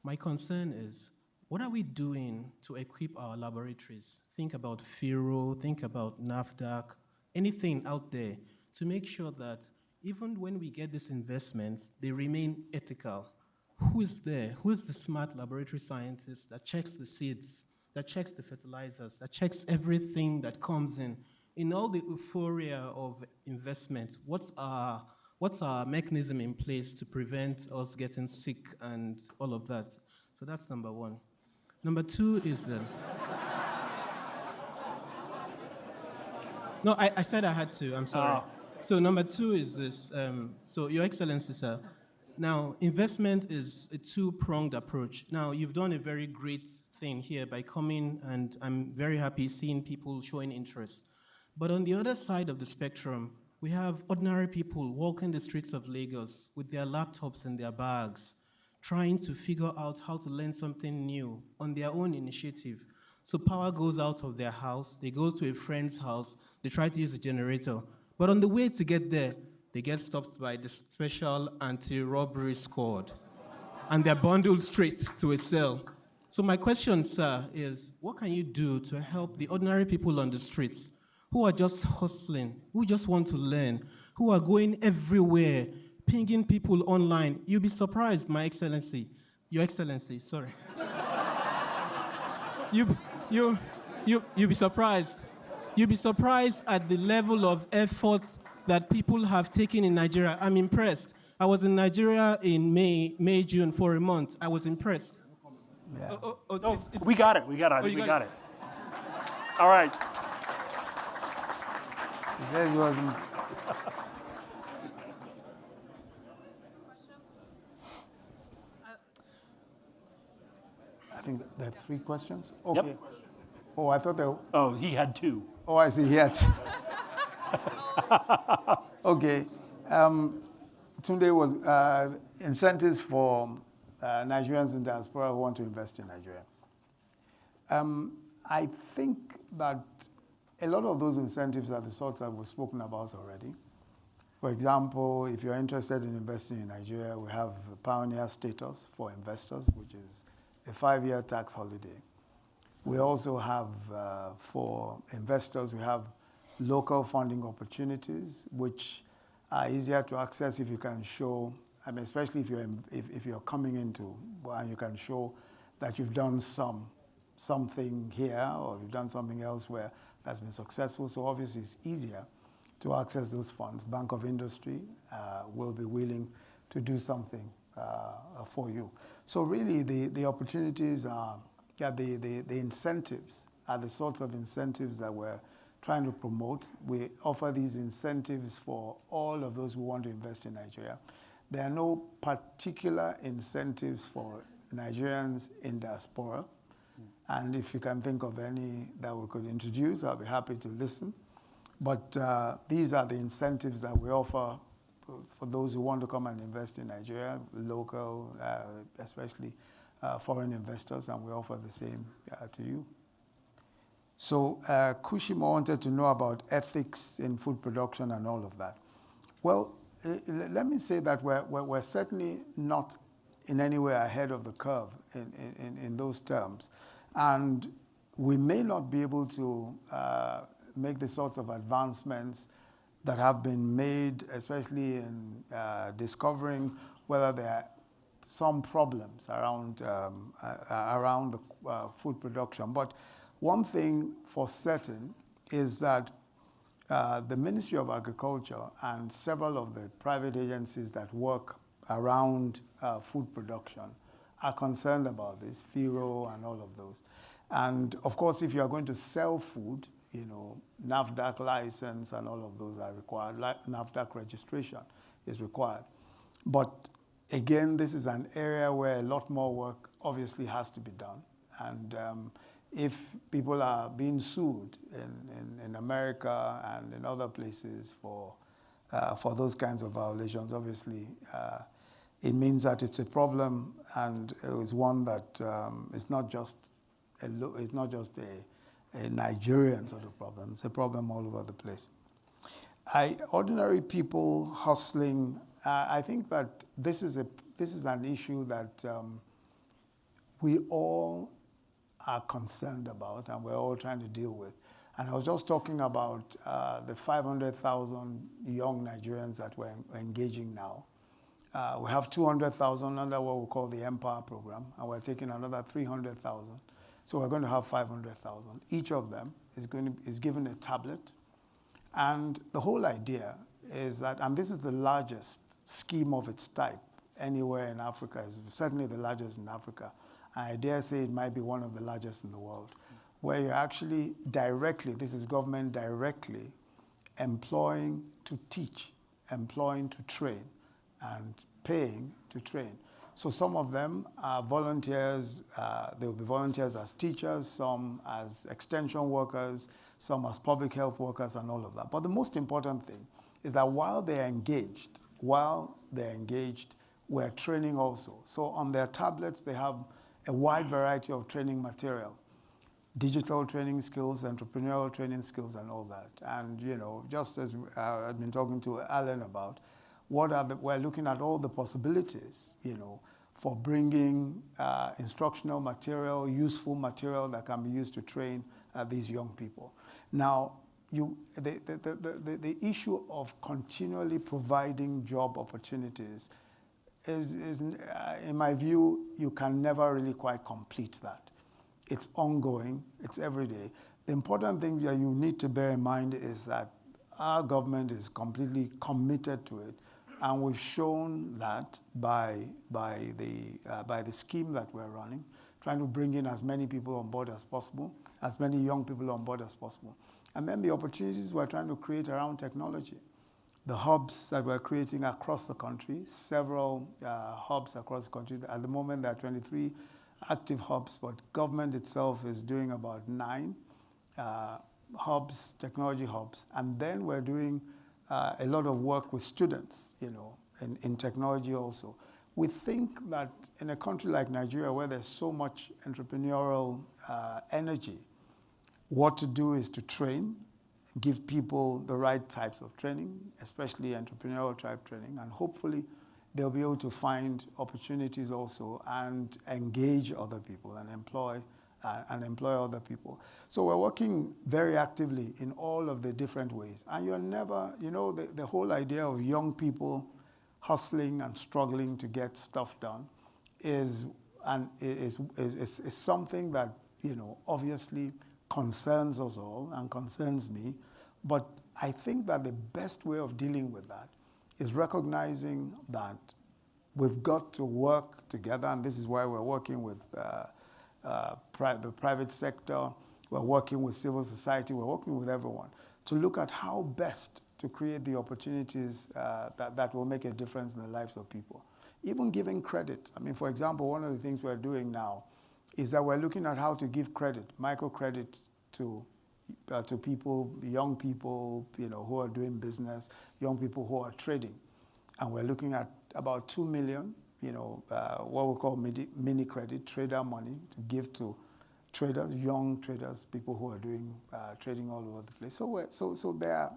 My concern is, what are we doing to equip our laboratories? Think about FIRO, think about NAFDAC, anything out there to make sure that even when we get these investments, they remain ethical who is there? Who is the smart laboratory scientist that checks the seeds, that checks the fertilizers, that checks everything that comes in? In all the euphoria of investment, what's our mechanism in place to prevent us getting sick and all of that? So that's number one. Number two is the... No, I said I had to, I'm sorry. So number two is this. So Your Excellency, sir, now investment is a two-pronged approach. Now you've done a very great thing here by coming, and I'm very happy seeing people showing interest. But on the other side of the spectrum, we have ordinary people walking the streets of Lagos with their laptops and their bags, trying to figure out how to learn something new on their own initiative. So power goes out of their house, they go to a friend's house, they try to use a generator. But on the way to get there, they get stopped by the special anti-robbery squad, and they're bundled straight to a cell. So my question, sir, is what can you do to help the ordinary people on the streets who are just hustling, who just want to learn, who are going everywhere, pinging people online? You'll be surprised, my Excellency, Your Excellency, sorry. You'll be surprised. You'll be surprised at the level of effort that people have taken in Nigeria. I'm impressed. I was in Nigeria in May, June for a month. I was impressed. Yeah. We got it. I think we got it. All right. There he was. I think there are 3 questions. Okay. Yep. Oh, I thought there. Oh, he had 2. Oh, I see. Yet. Okay. Tunde was incentives for Nigerians in diaspora who want to invest in Nigeria. I think that a lot of those incentives are the sorts that we've spoken about already. For example, if you're interested in investing in Nigeria, we have pioneer status for investors, which is a 5-year tax holiday. We also have, for investors, we have local funding opportunities, which are easier to access if you can show, I mean, especially if you're coming into, and you can show that you've done something here or you've done something elsewhere that's been successful. So obviously it's easier to access those funds. Bank of Industry will be willing to do something for you. So really the opportunities are, the incentives are the sorts of incentives that we're trying to promote. We offer these incentives for all of those who want to invest in Nigeria. There are no particular incentives for Nigerians in diaspora. And if you can think of any that we could introduce, I'll be happy to listen. But these are the incentives that we offer for those who want to come and invest in Nigeria, local, especially foreign investors, and we offer the same to you. So Kushima wanted to know about ethics in food production and all of that. Well, let me say that we're certainly not in any way ahead of the curve in those terms. And we may not be able to make the sorts of advancements that have been made, especially in discovering whether there are some problems around the food production. But one thing for certain is that the Ministry of Agriculture and several of the private agencies that work around food production are concerned about this, FIRO and all of those. And of course, if you are going to sell food, you know, NAFDAC license and all of those are required. NAFDAC registration is required. But again, this is an area where a lot more work obviously has to be done. And if people are being sued in America and in other places for those kinds of violations, obviously it means that it's a problem, and it is one that it's not just a Nigerian sort of problem. It's a problem all over the place. Ordinary people hustling. I think that this is an issue that we all are concerned about, and we're all trying to deal with. And I was just talking about the 500,000 young Nigerians that we're engaging now. We have 200,000 under what we call the Empower program, and we're taking another 300,000. So we're going to have 500,000. Each of them is given a tablet. And the whole idea is that, and this is the largest scheme of its type anywhere in Africa, is certainly the largest in Africa. I dare say it might be one of the largest in the world, where you're actually directly, this is government directly, employing to teach, employing to train, and paying to train. So some of them are volunteers, they will be volunteers as teachers, some as extension workers, some as public health workers and all of that. But the most important thing is that while they're engaged, we're training also. So on their tablets, they have a wide variety of training material, digital training skills, entrepreneurial training skills, and all that. And, you know, just as I've been talking to Alan about, we're looking at all the possibilities, you know, for bringing instructional material, useful material that can be used to train these young people. Now, the issue of continually providing job opportunities is, in my view, you can never really quite complete that. It's ongoing, it's every day. The important thing that you need to bear in mind is that our government is completely committed to it, and we've shown that by the scheme that we're running, trying to bring in as many people on board as possible, as many young people on board as possible. And then the opportunities we're trying to create around technology. The hubs that we're creating across the country, several hubs across the country. At the moment, there are 23 active hubs, but government itself is doing about 9 hubs, technology hubs. And then we're doing a lot of work with students, you know, in technology also. We think that in a country like Nigeria, where there's so much entrepreneurial energy, what to do is to train, give people the right types of training, especially entrepreneurial type training, and hopefully they'll be able to find opportunities also and engage other people and employ other people. So we're working very actively in all of the different ways. And you're never, you know, the whole idea of young people hustling and struggling to get stuff done is something that, you know, obviously concerns us all and concerns me. But I think that the best way of dealing with that is recognizing that we've got to work together, and this is why we're working with the private sector, we're working with civil society, we're working with everyone to look at how best to create the opportunities that will make a difference in the lives of people. Even giving credit. I mean, for example, one of the things we're doing now is that we're looking at how to give credit, microcredit to people, young people, you know, who are doing business, young people who are trading. And we're looking at about 2 million, you know, what we call mini credit, trader money to give to traders, young traders, people who are doing trading all over the place. So there are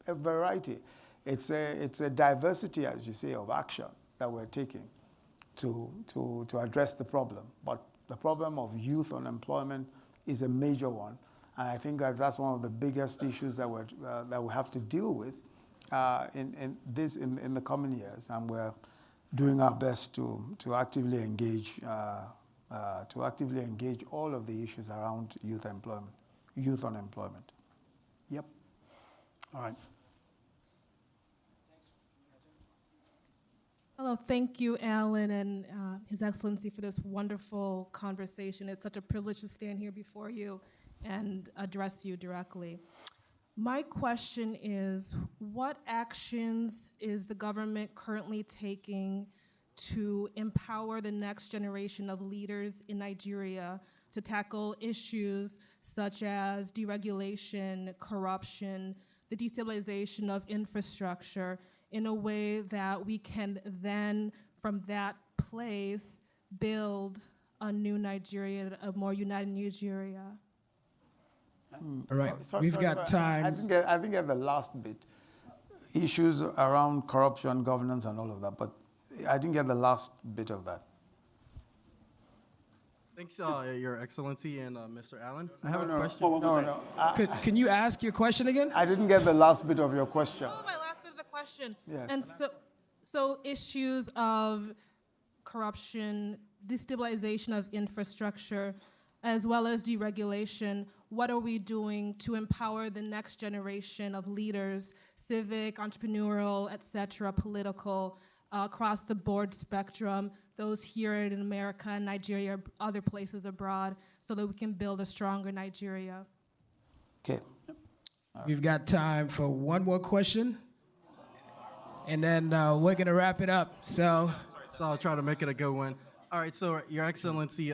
a variety. It's a diversity, as you say, of action that we're taking to address the problem. But the problem of youth unemployment is a major one. And I think that that's one of the biggest issues that we have to deal with in the coming years. And we're doing our best to actively engage all of the issues around youth unemployment. Yep. All right. Hello, thank you, Alan and His Excellency, for this wonderful conversation. It's such a privilege to stand here before you and address you directly. My question is, what actions is the government currently taking to empower the next generation of leaders in Nigeria to tackle issues such as deregulation, corruption, the destabilization of infrastructure, in a way that we can then, from that place, build a new Nigeria, a more united Nigeria? All right, we've got time. I didn't get the last bit. Issues around corruption, governance, and all of that, but I didn't get the last bit of that. Thanks, Your Excellency and Mr. Allen. I have a question. No. Can you ask your question again? I didn't get the last bit of your question. Oh, my last bit of the question. Yeah. And So issues of corruption, destabilization of infrastructure, as well as deregulation, what are we doing to empower the next generation of leaders, civic, entrepreneurial, et cetera, political, across the board spectrum, those here in America, Nigeria, other places abroad, so that we can build a stronger Nigeria? Okay. We've got time for one more question, and then we're gonna wrap it up. So I'll try to make it a good one. All right, so Your Excellency,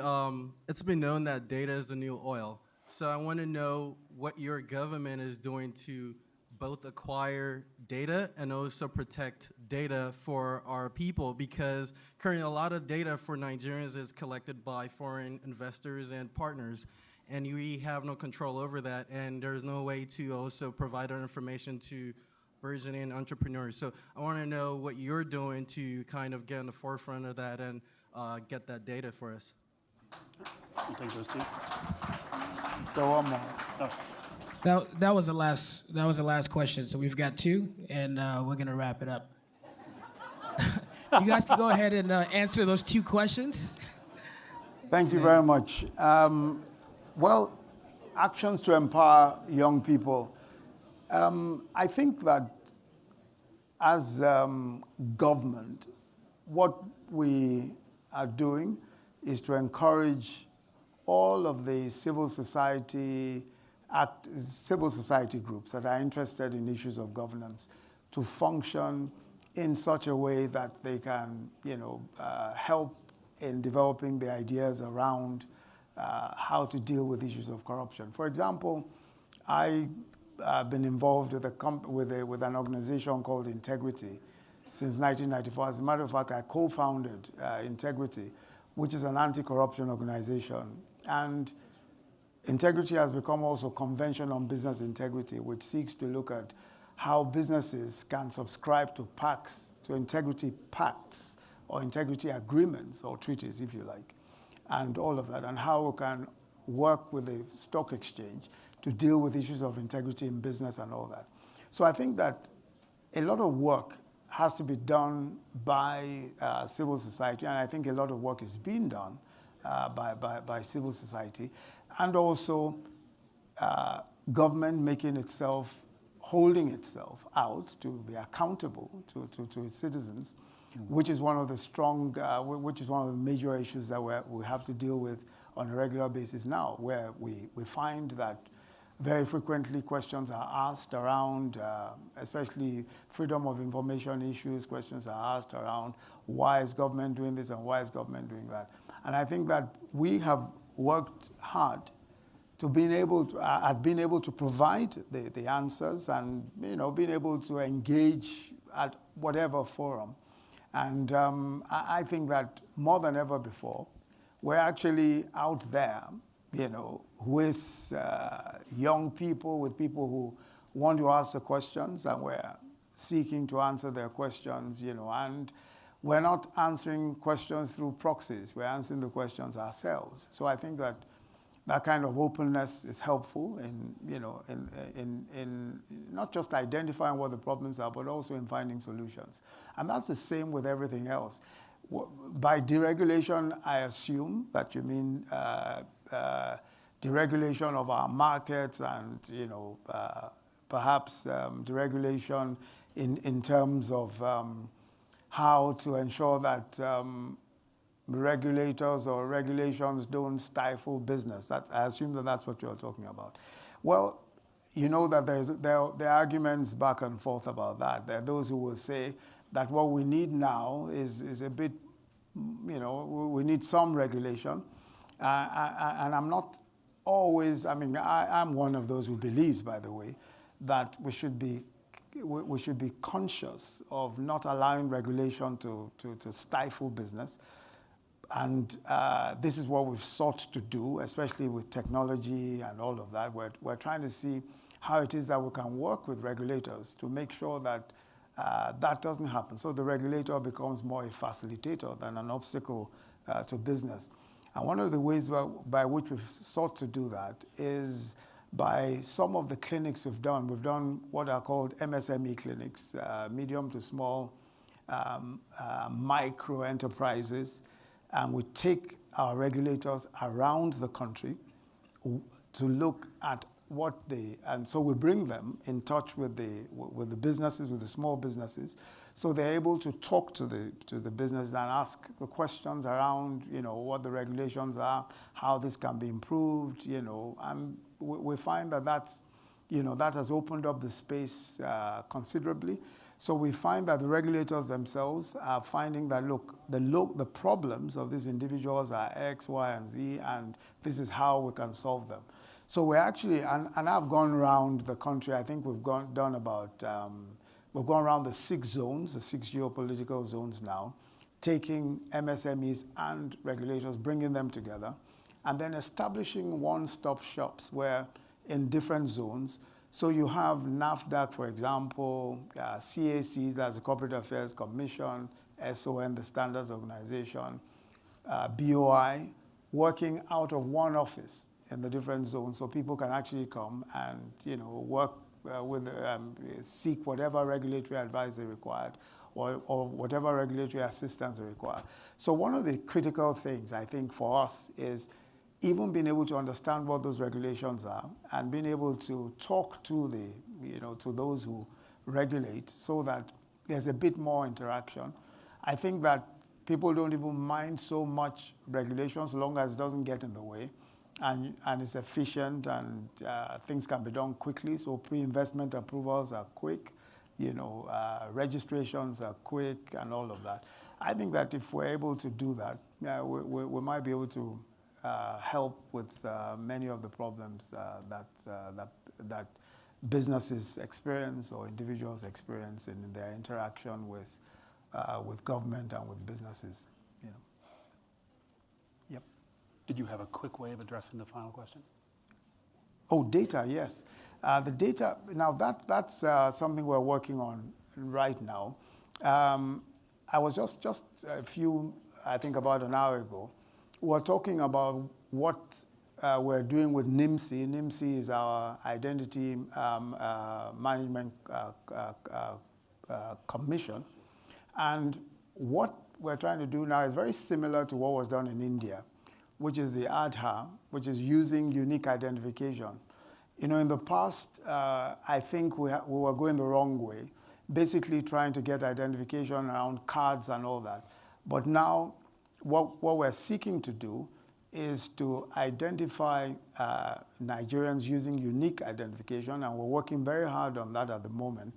it's been known that data is the new oil. So I want to know what your government is doing to both acquire data and also protect data for our people, because currently a lot of data for Nigerians is collected by foreign investors and partners, and we have no control over that, and there's no way to also provide our information to burgeoning entrepreneurs. So I want to know what you're doing to kind of get on the forefront of that and get that data for us. I'll take those two. So one more. that was the last question. So we've got two, and we're gonna wrap it up. You guys can go ahead and answer those two questions. Thank you very much. Well, actions to empower young people. I think that as government, what we are doing is to encourage all of the civil society groups that are interested in issues of governance to function in such a way that they can, help in developing the ideas around how to deal with issues of corruption. For example, I've been involved with an organization called Integrity since 1994. As a matter of fact, I co-founded Integrity, which is an anti-corruption organization. And Integrity has become also Convention on Business Integrity, which seeks to look at how businesses can subscribe to pacts, to integrity pacts, or integrity agreements, or treaties, if you like, and all of that, and how we can work with the stock exchange to deal with issues of integrity in business and all that. So I think that a lot of work has to be done by civil society, and I think a lot of work is being done by civil society, and also government holding itself out to be accountable to its citizens, which is one of the major issues that we have to deal with on a regular basis now, where we find that very frequently questions are asked around, especially freedom of information issues. Questions are asked around why is government doing this and why is government doing that. And I think that we have worked hard to being able to provide the answers and being able to engage at whatever forum. And I think that more than ever before, we're actually out there, with young people, with people who want to ask the questions, and we're seeking to answer their questions, and we're not answering questions through proxies. We're answering the questions ourselves. So I think that kind of openness is helpful in not just identifying what the problems are, but also in finding solutions. And that's the same with everything else. By deregulation, I assume that you mean deregulation of our markets and, perhaps deregulation in terms of how to ensure that regulators or regulations don't stifle business. I assume that that's what you're talking about. Well, you know that there are arguments back and forth about that. There are those who will say that what we need now is a bit, we need some regulation. And I'm not always, I'm one of those who believes, by the way, that we should be conscious of not allowing regulation to stifle business. And this is what we've sought to do, especially with technology and all of that. We're trying to see how it is that we can work with regulators to make sure that that doesn't happen. So the regulator becomes more a facilitator than an obstacle to business. And one of the ways by which we've sought to do that is by some of the clinics we've done. We've done what are called MSME clinics, medium to small micro enterprises, and we take our regulators around the country to look at and so we bring them in touch with the businesses, with the small businesses, so they're able to talk to the businesses and ask the questions around, what the regulations are, how this can be improved, and we find that that has opened up the space considerably. So we find that the regulators themselves are finding that, the problems of these individuals are X, Y, and Z, and this is how we can solve them. So we're actually, and I've gone around the country, I think we've gone around the 6 zones, the 6 geopolitical zones now, taking MSMEs and regulators, bringing them together, and then establishing one-stop shops where in different zones. So you have NAFDAC, for example, CAC, that's the Corporate Affairs Commission, SON, the Standards Organization, BOI, working out of one office in the different zones, so people can actually come and work seek whatever regulatory advice they required, or whatever regulatory assistance they require. So one of the critical things I think for us is even being able to understand what those regulations are and being able to talk to to those who regulate, so that there's a bit more interaction. I think that people don't even mind so much regulations, as long as it doesn't get in the way. And it's efficient, and things can be done quickly. So pre-investment approvals are quick, registrations are quick, and all of that. I think that if we're able to do that, we might be able to help with many of the problems that businesses experience or individuals experience in their interaction with government and with businesses. Yep. Did you have a quick way of addressing the final question? Oh, data, yes. The data, now that's something we're working on right now. I was just I think about an hour ago, we were talking about what we're doing with NIMC. NIMC is our Identity Management Commission. And what we're trying to do now is very similar to what was done in India, which is the ADHA, which is using unique identification. In the past, I think we were going the wrong way, basically trying to get identification around cards and all that. But now, what we're seeking to do is to identify Nigerians using unique identification, and we're working very hard on that at the moment.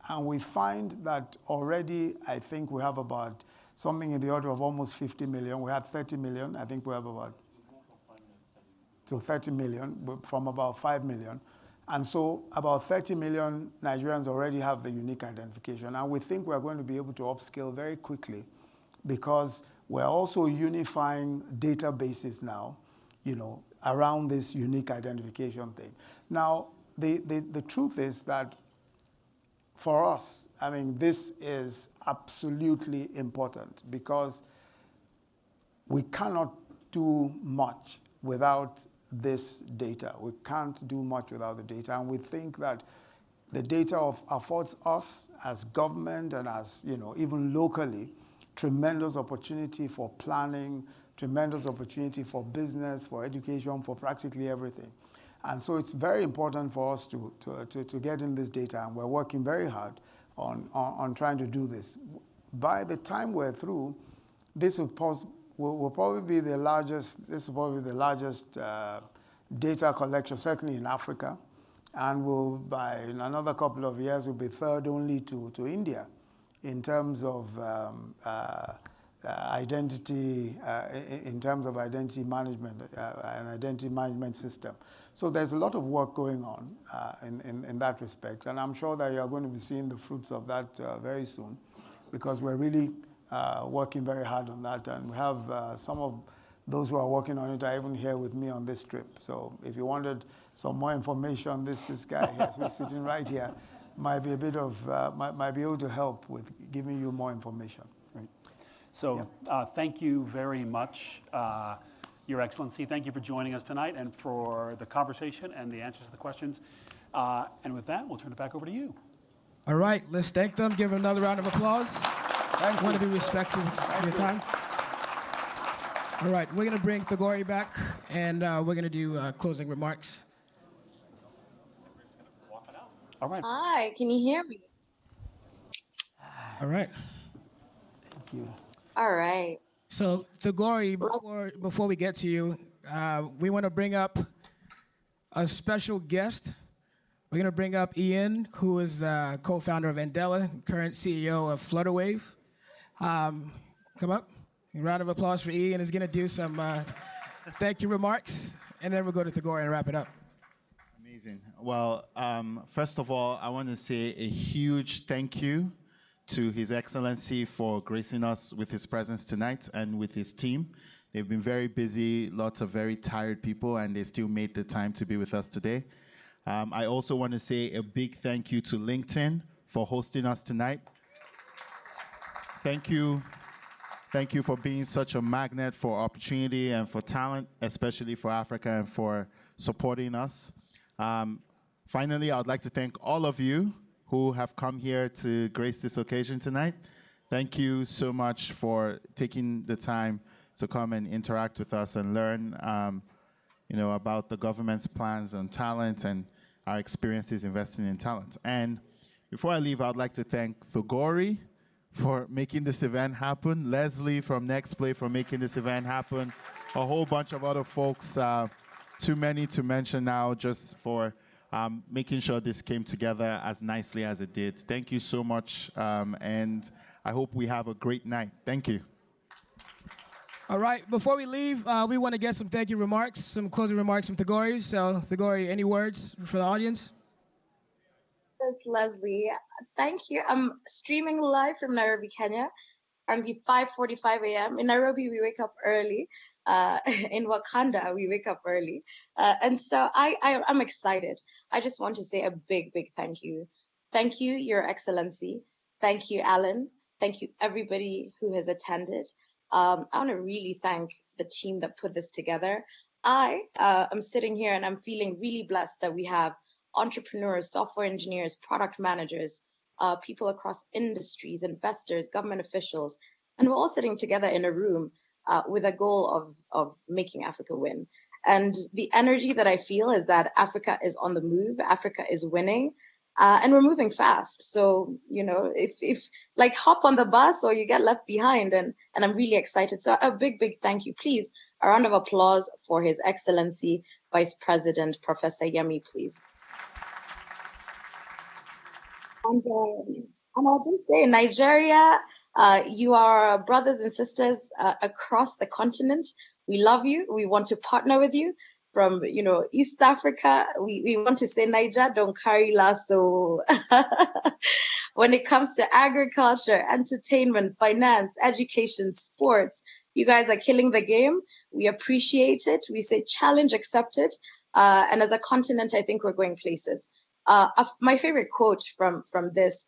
And we find that already, I think we have about something in the order of almost 50 million. We had 30 million. I think we have about to 30 million from about 5 million. And so about 30 million Nigerians already have the unique identification. And we think we're going to be able to upscale very quickly, because we're also unifying databases now, around this unique identification thing. Now, the truth is that for us, I mean, this is absolutely important, because we cannot do much without this data. We can't do much without the data. And we think that the data affords us as government and as, even locally, tremendous opportunity for planning, tremendous opportunity for business, for education, for practically everything. And so it's very important for us to get in this data, and we're working very hard on trying to do this. By the time we're through, this will probably be the largest, data collection, certainly in Africa, and by in another couple of years, will be third only to India in terms of identity, in terms of identity management, an identity management system. So there's a lot of work going on in that respect, and I'm sure that you're going to be seeing the fruits of that very soon, because we're really working very hard on that, and we have some of those who are working on it are even here with me on this trip. So if you wanted some more information, this guy here, who's sitting right here, might be might be able to help with giving you more information. Right. So thank you very much, Your Excellency. Thank you for joining us tonight and for the conversation and the answers to the questions. And with that, we'll turn it back over to you. All right, let's thank them. Give them another round of applause. I want to be respectful of your time. All right, we're going to bring Thagori back, and we're going to do closing remarks. All right. Hi, can you hear me? All right. Thank you. All right. So, Thagori, before we get to you, we want to bring up a special guest. We're going to bring up Ian, who is co-founder of Andela, current CEO of Flutterwave. Come up. A round of applause for Ian. Is going to do some thank you remarks, and then we'll go to Thagori and wrap it up. Amazing. Well, first of all, I want to say a huge thank you to His Excellency for gracing us with his presence tonight and with his team. They've been very busy, lots of very tired people, and they still made the time to be with us today. I also want to say a big thank you to LinkedIn for hosting us tonight. Thank you. Thank you for being such a magnet for opportunity and for talent, especially for Africa, and for supporting us. Finally, I would like to thank all of you who have come here to grace this occasion tonight. Thank you so much for taking the time to come and interact with us and learn about the government's plans on talent and our experiences investing in talent. And before I leave, I would like to thank Thagori for making this event happen, Leslie from Next Play for making this event happen, a whole bunch of other folks, too many to mention now, just for making sure this came together as nicely as it did. Thank you so much, and I hope we have a great night. Thank you. All right, before we leave, we want to get some thank you remarks, some closing remarks from Thagori. So, Thagori, any words for the audience? Yes, Leslie. Thank you. I'm streaming live from Nairobi, Kenya. Currently 5:45 a.m. In Nairobi, we wake up early. In Wakanda, we wake up early. And so I'm excited. I just want to say a big, big thank you. Thank you, Your Excellency. Thank you, Alan. Thank you, everybody who has attended. I want to really thank the team that put this together. I am sitting here and I'm feeling really blessed that we have entrepreneurs, software engineers, product managers, people across industries, investors, government officials, and we're all sitting together in a room with a goal of making Africa win. And the energy that I feel is that Africa is on the move, Africa is winning, and we're moving fast. So, if like hop on the bus or you get left behind, and I'm really excited. So a big, big thank you. Please, a round of applause for His Excellency, Vice President, Professor Yemi, please. And I'll just say, Nigeria, you are brothers and sisters across the continent. We love you. We want to partner with you. From East Africa, we want to say Niger, don't carry lasso. When it comes to agriculture, entertainment, finance, education, sports, you guys are killing the game. We appreciate it. We say challenge accepted. And as a continent, I think we're going places. My favorite quote from this,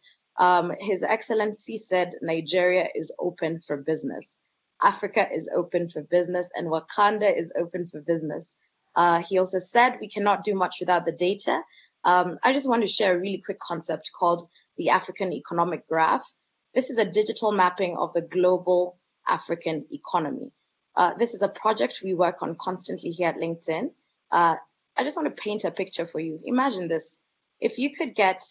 His Excellency said, Nigeria is open for business. Africa is open for business, and Wakanda is open for business. He also said we cannot do much without the data. I just want to share a really quick concept called the African Economic Graph. This is a digital mapping of the global African economy. This is a project we work on constantly here at LinkedIn. I just want to paint a picture for you. Imagine this. If you could get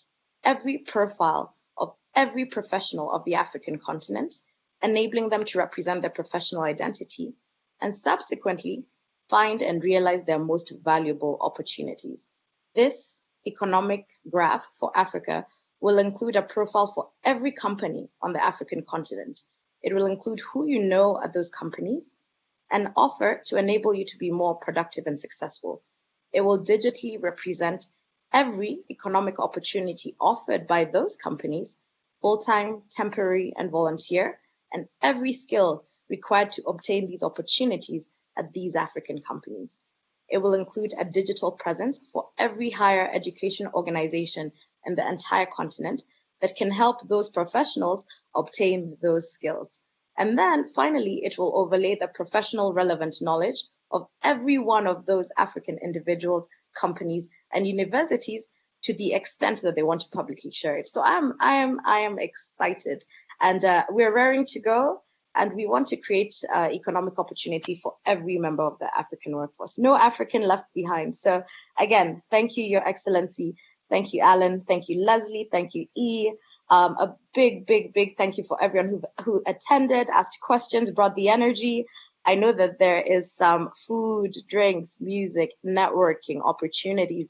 every profile of every professional of the African continent, enabling them to represent their professional identity, and subsequently find and realize their most valuable opportunities. This economic graph for Africa will include a profile for every company on the African continent. It will include who you know at those companies and offer to enable you to be more productive and successful. It will digitally represent every economic opportunity offered by those companies, full-time, temporary, and volunteer, and every skill required to obtain these opportunities at these African companies. It will include a digital presence for every higher education organization in the entire continent that can help those professionals obtain those skills. And then finally, it will overlay the professional relevant knowledge of every one of those African individuals, companies, and universities to the extent that they want to publicly share it. So I am excited. And we're raring to go. And we want to create economic opportunity for every member of the African workforce. No African left behind. So again, thank you, Your Excellency. Thank you, Alan. Thank you, Leslie. Thank you, E. A big, big, big thank you for everyone who attended, asked questions, brought the energy. I know that there is some food, drinks, music, networking opportunities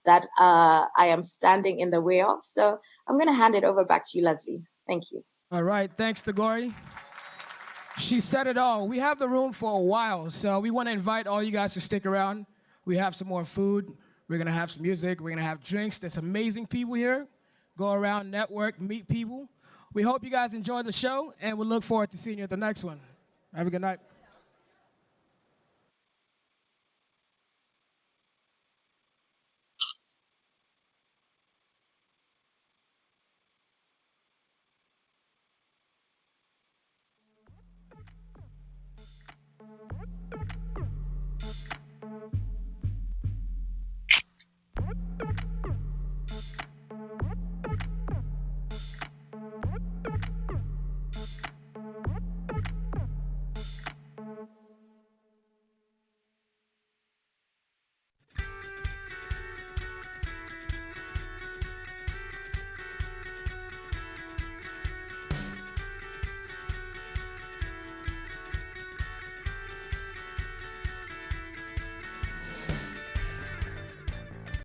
that I am standing in the way of. So I'm going to hand it over back to you, Leslie. Thank you. All right, thanks, Tagore. She said it all. We have the room for a while, so we want to invite all you guys to stick around. We have some more food. We're going to have some music. We're going to have drinks. There's amazing people here. Go around, network, meet people. We hope you guys enjoy the show, and we look forward to seeing you at the next one. Have a good night.